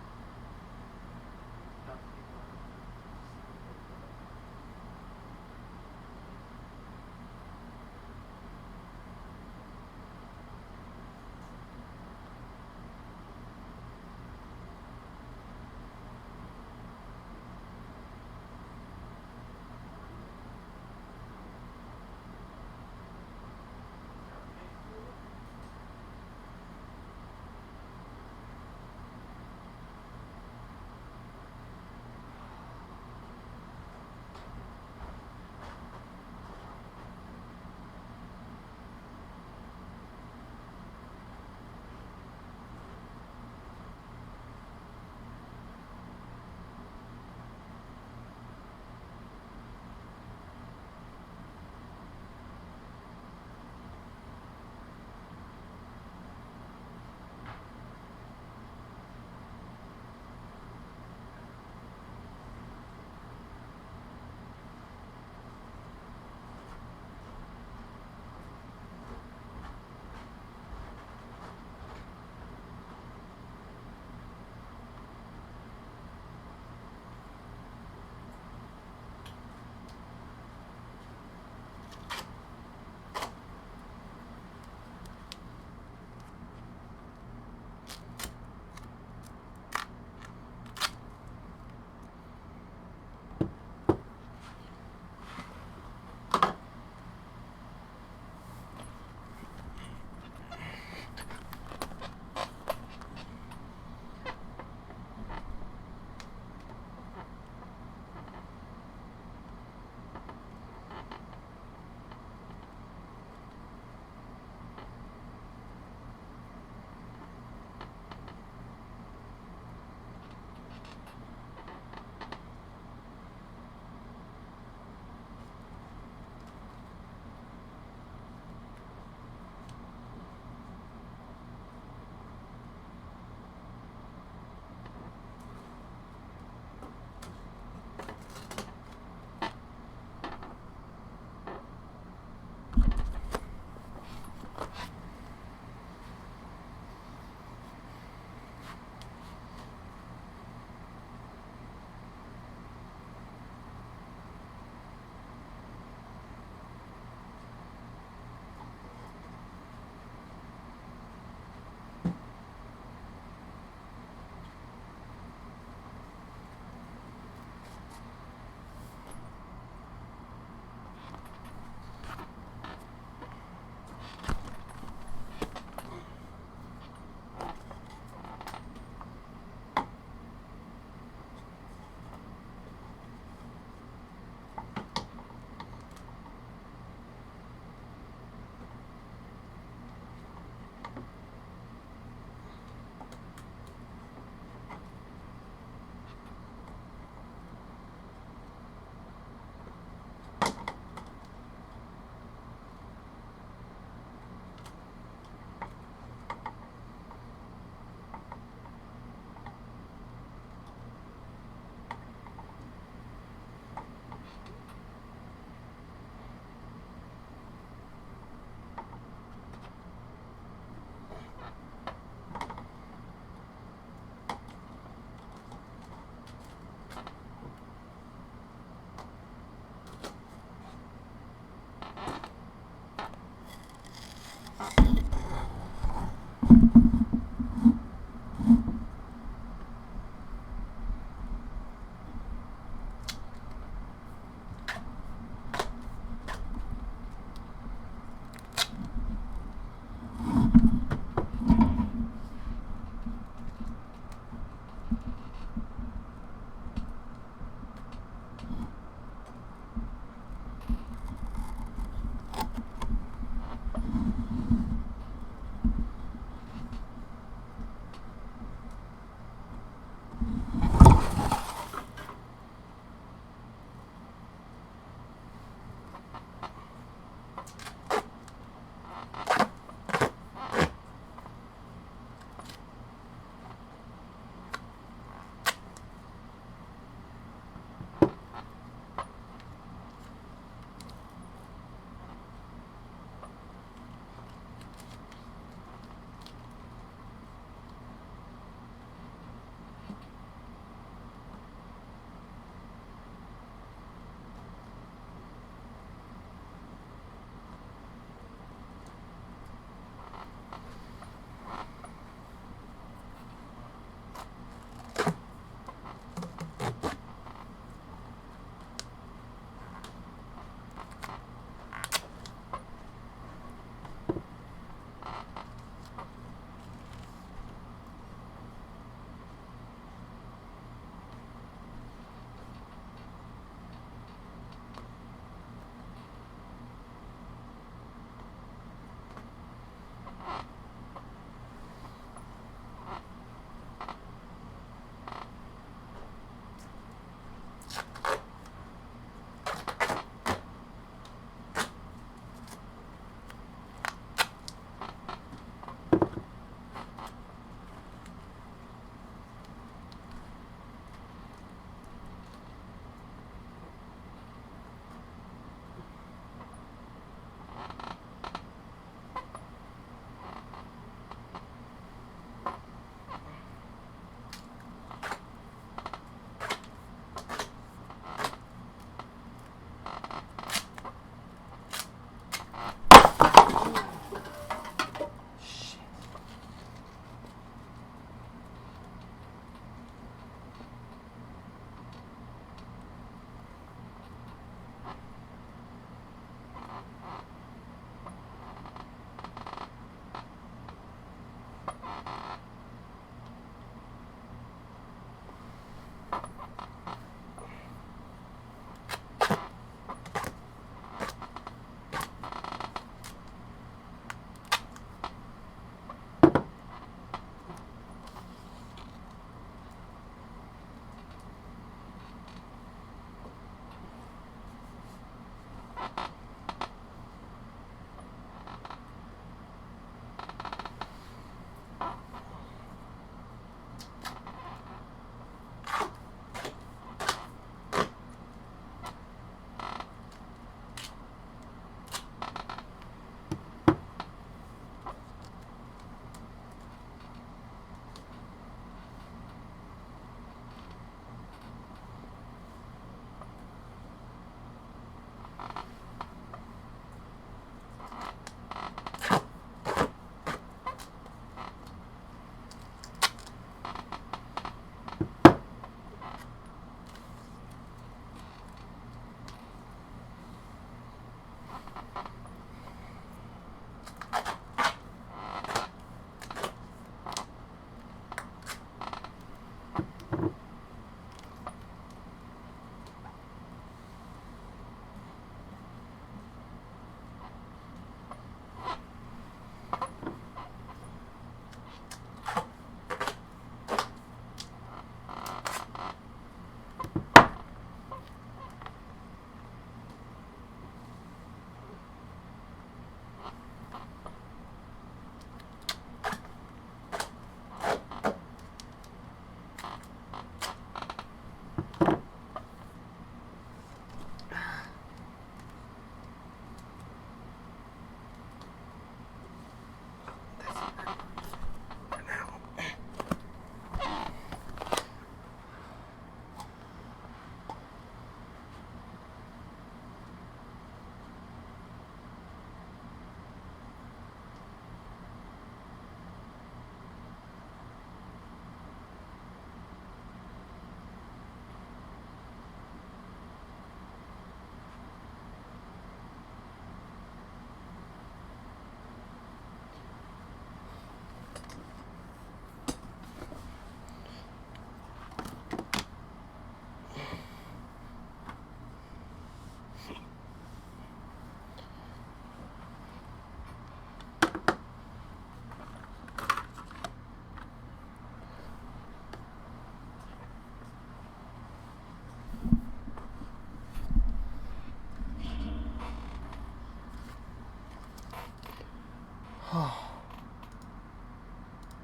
What's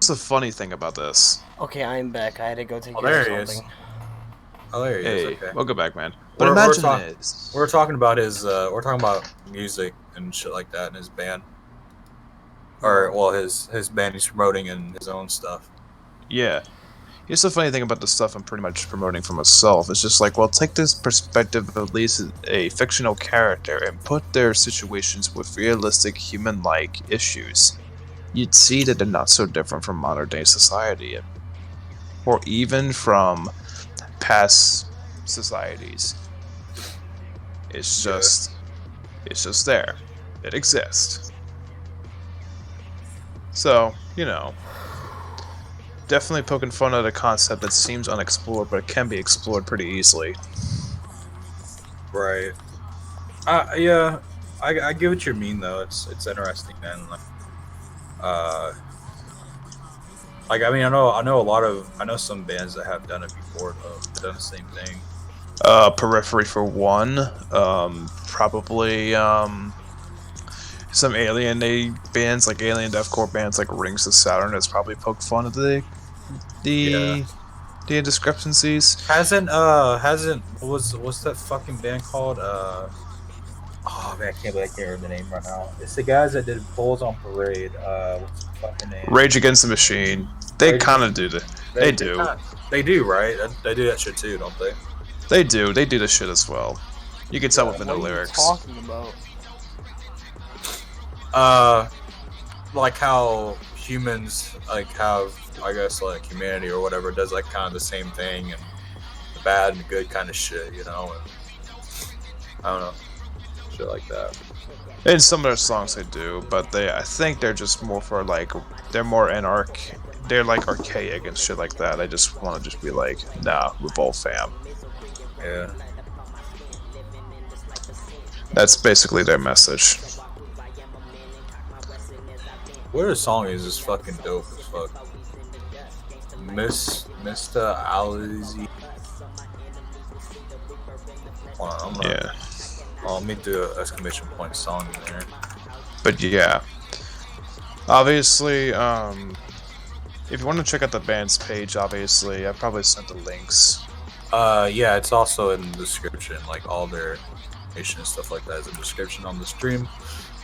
the funny thing about this? Okay, I'm back. I had to go take Oh, care of there he is. something. Oh, there he is. Hey, Okay. welcome back, man. But We're imagine talk- this. We're talking about his. We're talking about music and shit like that in his band. Or well, his band he's promoting and his own stuff. Yeah. Here's the funny thing about the stuff I'm pretty much promoting for myself. It's just like, well, take this perspective of at least a fictional character and put their situations with realistic human-like issues. You'd see that they're not so different from modern-day society, or even from past societies. It's just there. It exists. So, you know, definitely poking fun at a concept that seems unexplored, but it can be explored pretty easily. Right. Yeah. I get what you mean though. It's interesting, man. Like I mean, I know some bands that have done it before though. They've done the same thing. Periphery for one. Probably some alien bands like alien deathcore bands like Rings of Saturn has probably poked fun at the indiscrepancies. Hasn't what's that fucking band called? Oh man, I can't remember the name right now. It's the guys that did Bulls on Parade. What's the fucking name? Rage Against the Machine. They kind of do They do. They do, right? They do that shit too, don't they? They do. They do the shit as well. You can tell within the lyrics. What are you talking about? Like how humans like have, I guess, like humanity or whatever does like kind of the same thing, and the bad and the good kind of shit, you know? And, I don't know, shit like that. In some of their songs they do, but I think they're just more for like, they're more they're like archaic and shit like that. I just want to just be like, nah, Revolt fam. Yeah. That's basically their message. What a song is fucking dope as fuck. Mr. Alizy. Hold on, Yeah. Let me do an exclamation point song in there. But yeah. Obviously, if you want to check out the band's page, obviously, I probably sent the links. Yeah, it's also in the description, like all their information and stuff like that is in the description on the stream.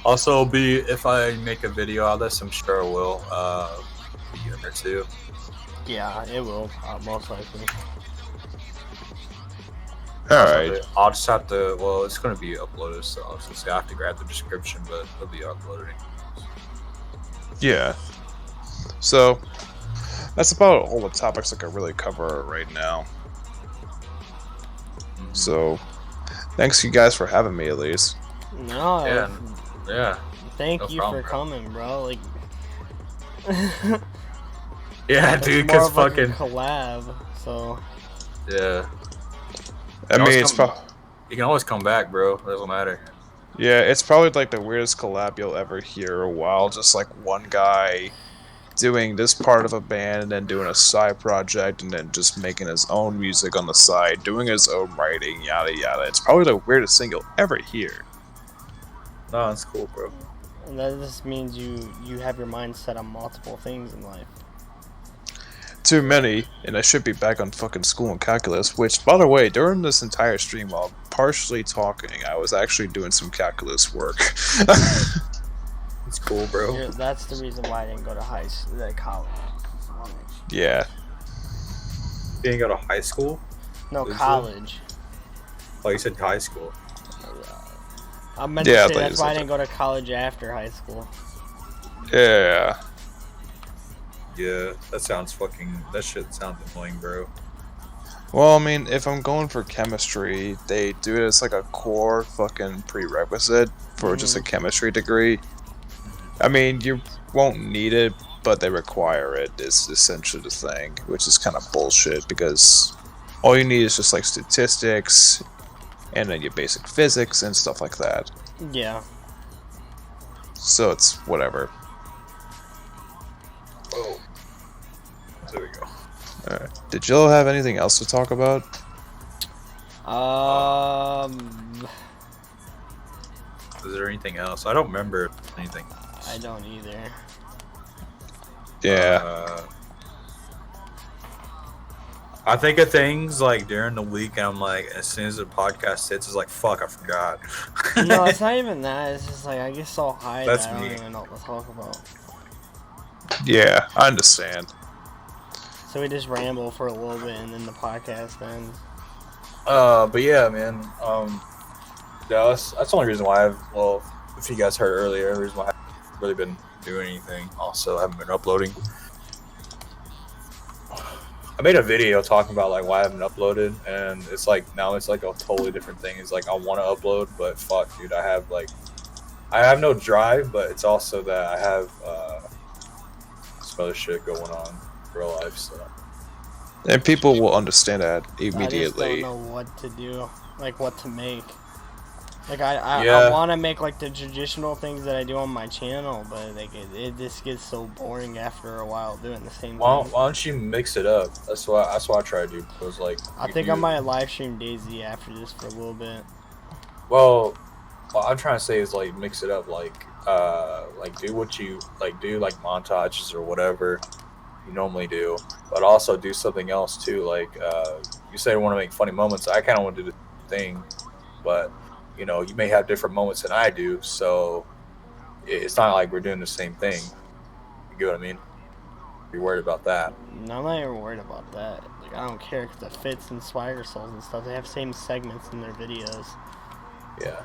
Also, if I make a video out of this, I'm sure I will be in there too. Yeah, it will, most likely. Alright. I'll just have to, well, it's going to be uploaded, so I'll just have to grab the description, but it'll be uploaded. Yeah. So, that's about all the topics I can really cover right now. So, thanks you guys for having me at least. No. Yeah. Thank No you problem, for bro. coming, bro. Like. Yeah, dude, because fucking. Like a collab, so. Yeah. I mean, it's probably. You can always come back, bro. It doesn't matter. Yeah, it's probably like the weirdest collab you'll ever hear a while. Just like one guy doing this part of a band and then doing a side project and then just making his own music on the side, doing his own writing, yada yada. It's probably the weirdest thing you'll ever hear. No, it's cool, bro. And that just means you have your mind set on multiple things in life. Too many, and I should be back on fucking school and calculus, which, by the way, during this entire stream while partially talking, I was actually doing some calculus work. It's cool, bro. Yeah, that's the reason why I didn't go to college. Yeah. You didn't go to high school? No, college. Oh, you said high school. I meant to say that's why I didn't go to college after high school. Yeah. Yeah, that shit sounds annoying, bro. Well, I mean, if I'm going for chemistry, they do it as like a core fucking prerequisite for just a chemistry degree. I mean, you won't need it, but they require it, is essentially the thing, which is kind of bullshit because all you need is just like statistics and then your basic physics and stuff like that. Yeah. So it's whatever. Oh. There we go. Alright. Did y'all have anything else to talk about? Is there anything else? I don't remember anything. I don't either. Yeah. I think of things like during the week, and I'm like, as soon as the podcast hits, it's like, fuck, I forgot. No, it's not even that. It's just like I get so high That's that I don't me. even know what to talk about. Yeah, I understand. So we just ramble for a little bit and then the podcast ends. But yeah, man. Yeah, that's the only reason why if you guys heard earlier, the reason why I haven't really been doing anything. Also, I haven't been uploading. I made a video talking about like why I haven't uploaded, and it's like now it's like a totally different thing. It's like I want to upload, but fuck, dude, I have no drive, but it's also that I have some other shit going on in real life. So, And people will understand that I just immediately. don't know what to do, like what to make. Like I Yeah. want to make like the traditional things that I do on my channel, but like it just gets so boring after a while doing the same why thing. don't you mix it up? That's what I try to do. Because like I think I might live stream DayZ after this for a little bit. Well, what I'm trying to say is like mix it up, like do what you like, do like montages or whatever you normally do, but also do something else too. Like you say you want to make funny moments. I kind of want to do the thing, but you know you may have different moments than I do, so it's not like we're doing the same thing. You get what I mean? You're worried about that. No, I'm not even worried about that. Like I don't care because the Fits and Swagger Souls and stuff, they have same segments in their videos. Yeah.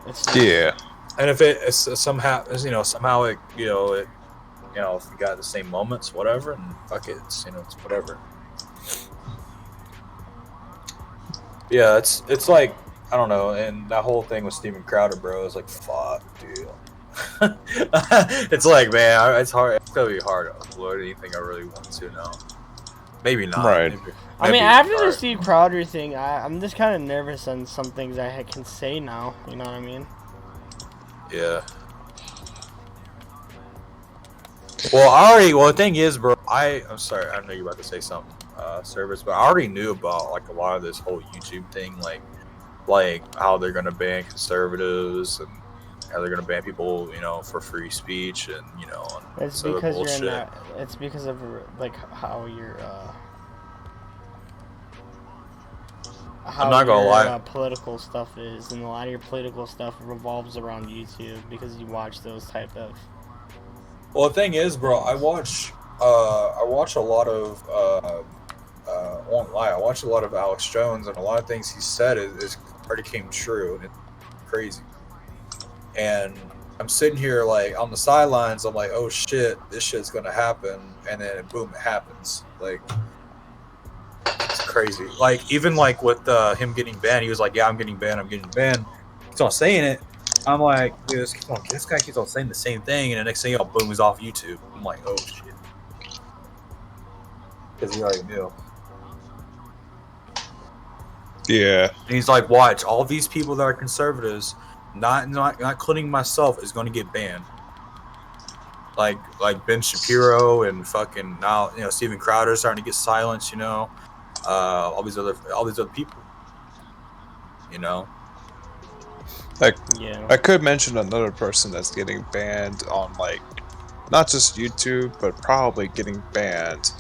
It's just, Yeah. And if it somehow if we got the same moments, whatever, and fuck it, it's whatever. Yeah, it's like I don't know, and that whole thing with Steven Crowder, bro, is like fuck, dude. It's like, man, it's hard. It's gonna be hard to upload anything I really want to now. Maybe not. Right. I mean, maybe after the hard. Steve Crowder thing, I'm just kind of nervous on some things I can say now. You know what I mean? Yeah. Well, the thing is, bro, I'm sorry, I know you're about to say something, Service, but I already knew about like a lot of this whole YouTube thing, like how they're gonna ban conservatives and how they're gonna ban people, for free speech and and It's other because bullshit. you're not. It's because of like how you're. How not gonna your, lie. Political stuff is, and a lot of your political stuff revolves around YouTube because you watch those type of. Well, the thing is, bro, I watch a lot of won't lie, I watch a lot of Alex Jones, and a lot of things he said is already came true, and it's crazy. And I'm sitting here like on the sidelines, I'm like, oh shit, this shit's gonna happen, and then boom, it happens. Like, it's crazy. Like even like with him getting banned, he was like, yeah, I'm getting banned. He's not saying it. I'm like, dude, this guy keeps on saying the same thing, and the next thing boom, he's off YouTube. I'm like, oh shit, because he already knew. Yeah. And he's like, watch, all these people that are conservatives, not including myself, is going to get banned. Like Ben Shapiro and fucking now, Steven Crowder starting to get silenced. All these other people. Yeah. I could mention another person that's getting banned on, like, not just YouTube, but probably getting banned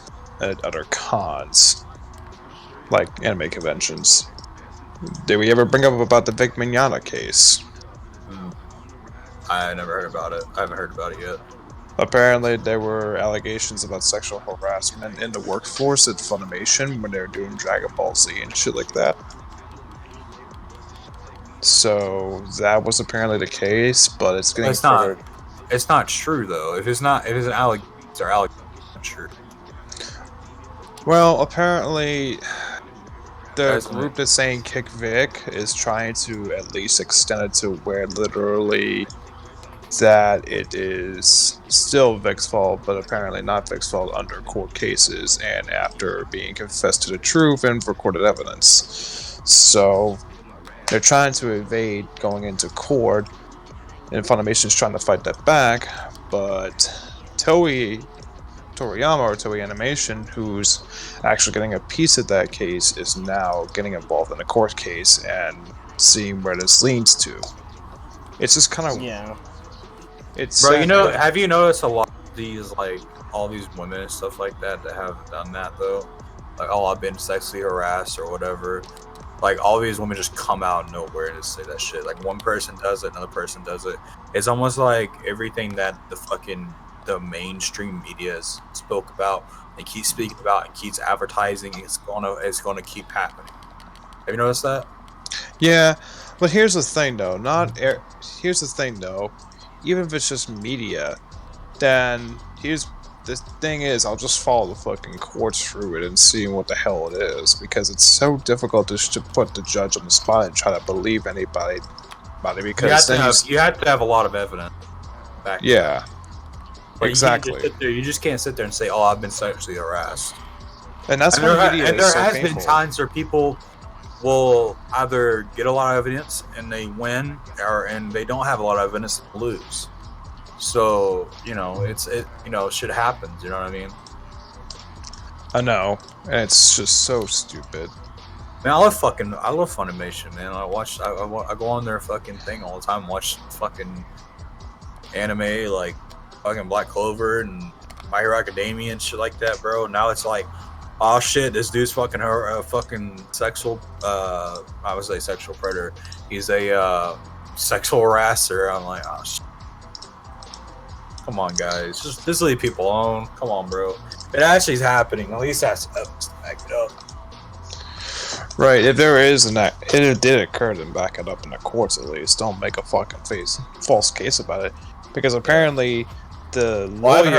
at other cons, like anime conventions. Did we ever bring up about the Vic Mignogna case? I never heard about it. I haven't heard about it yet. Apparently, there were allegations about sexual harassment in the workforce at Funimation when they were doing Dragon Ball Z and shit like that. So that was apparently the case, but it's getting further. It's not true though. If it's an allegation, or allegation, not true. Well, apparently, the Guys, group that's saying Kick Vic is trying to at least extend it to where literally that it is still Vic's fault, but apparently not Vic's fault under court cases and after being confessed to the truth and recorded evidence. So they're trying to evade going into court, and Funimation's trying to fight that back, but Toriyama or Toei Animation, who's actually getting a piece of that case, is now getting involved in a court case and seeing where this leads to. It's just kind of... Yeah. It's Bro, sad. have you noticed a lot of these, like, all these women and stuff like that have done that, though? Like, oh, I've been sexually harassed or whatever. Like, all these women just come out of nowhere and just say that shit. Like, one person does it, another person does it. It's almost like everything that the mainstream media spoke about and keeps speaking about and keeps advertising, it's gonna keep happening. Have you noticed that? Yeah, but here's the thing, though. Here's the thing, though. Even if it's just media, then here's the thing is, I'll just follow the fucking courts through it and see what the hell it is, because it's so difficult to put the judge on the spot and try to believe anybody. Because You have to have a lot of evidence back. Yeah, but exactly. You just can't sit there and say, "Oh, I've been sexually harassed." And that's why media is so has painful. been times where people will either get a lot of evidence and they win, and they don't have a lot of evidence and lose. So shit happens. You know what I mean? I know, and it's just so stupid. Man, I love Funimation, man. I go on their fucking thing all the time, watch fucking anime like fucking Black Clover and My Hero Academia and shit like that, bro. Now it's like, oh shit, this dude's fucking fucking sexual. I would say sexual predator. He's a sexual harasser. I'm like, oh shit. Come on, guys, just leave people alone. Come on, bro. It actually is happening. At least that's back it up. Right, if there is if it did occur, then back it up in the courts at least. Don't make a fucking false case about it, because apparently the lawyer. I haven't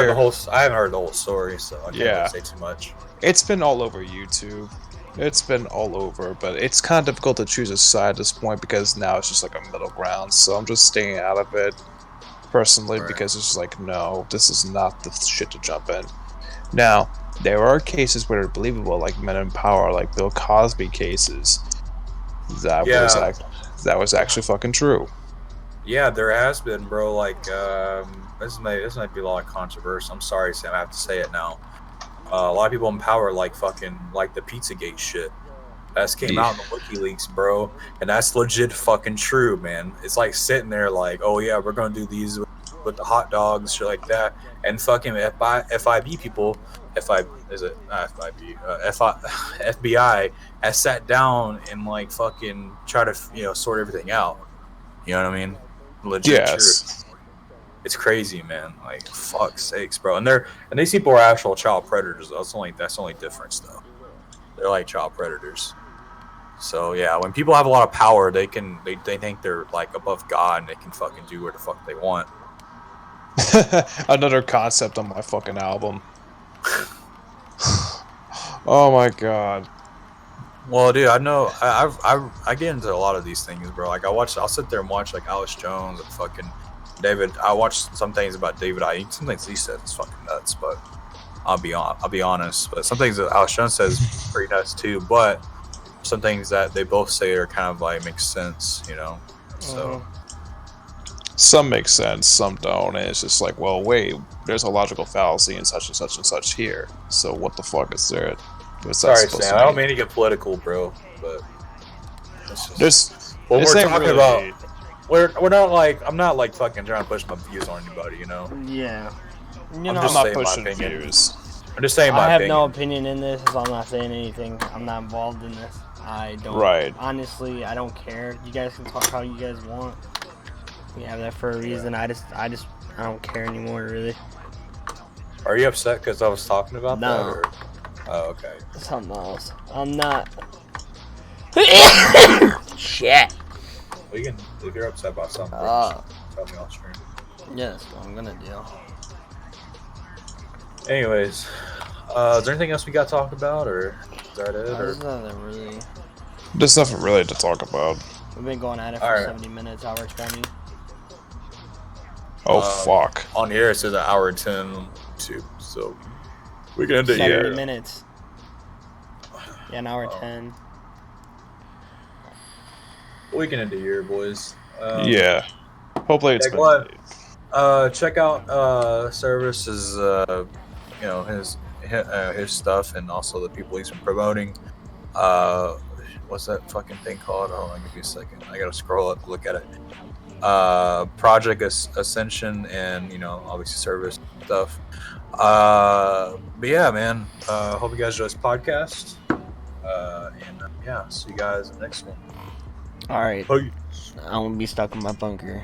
heard the whole story, so I can't say too much. It's been all over YouTube. It's been all over, but it's kind of difficult to choose a side at this point because now it's just like a middle ground. So I'm just staying out of it personally, because it's just like, no, this is not the shit to jump in. Now, there are cases where they're believable, like Men in Power, like Bill Cosby cases. That was actually fucking true. Yeah, there has been, bro. Like, this might be a lot of controversy. I'm sorry, Sam, I have to say it now. A lot of people in power like the Pizzagate shit. That came out in the WikiLeaks, bro, and that's legit fucking true, man. It's like sitting there like, oh yeah, we're gonna do these with the hot dogs, shit like that, and fucking FBI people, FBI has sat down and like fucking try to sort everything out. You know what I mean? Legit true. It's crazy, man. Like, fuck's sakes, bro. And these people are actual child predators. That's the only difference, though. They're like child predators. So yeah, when people have a lot of power, they think they're like above God and they can fucking do what the fuck they want. Another concept on my fucking album. Oh my god. Well, dude, I know I get into a lot of these things, bro. Like I'll sit there and watch like Alex Jones and fucking David. I watch some things about David Icke. Some things he says is fucking nuts, but I'll be honest. But some things that Alex Jones says is pretty nuts too. But some things that they both say are kind of like make sense, So some make sense, some don't, and it's just like, well, wait, there's a logical fallacy in such and such and such here. So what the fuck is there? Sorry, Sam. I don't mean to get political, bro, but what we're talking about. We're not like, I'm not like fucking trying to push my views on anybody, Yeah. I'm not pushing views. I'm just saying my opinion. I have no opinion in this, so I'm not saying anything. I'm not involved in this. I don't. Right. Honestly, I don't care. You guys can talk how you guys want. We have that for a reason. I don't care anymore, really. Are you upset because I was talking about that? Or? Oh, okay. Something else. I'm not. Shit. Well, if you're upset about something, tell me on stream. Yes, I'm gonna deal. Anyways, is there anything else we got to talk about, or is that it? There's nothing really. There's nothing really to talk about. We've been going at it for 70 minutes, hour 20. Oh, fuck. On here it says an hour and 10 too, so we can end it here. 70 minutes. Yeah, an hour 10. We can end it here, boys. Yeah. Hopefully it's been... check out Severus's, his stuff, and also the people he's been promoting. What's that fucking thing called? Hold on, give me a second. I gotta scroll up, look at it. Project Ascension, and obviously service stuff. But yeah, man. Hope you guys enjoy this podcast. And yeah, see you guys in the next one. All right, Bye. I'm gonna be stuck in my bunker.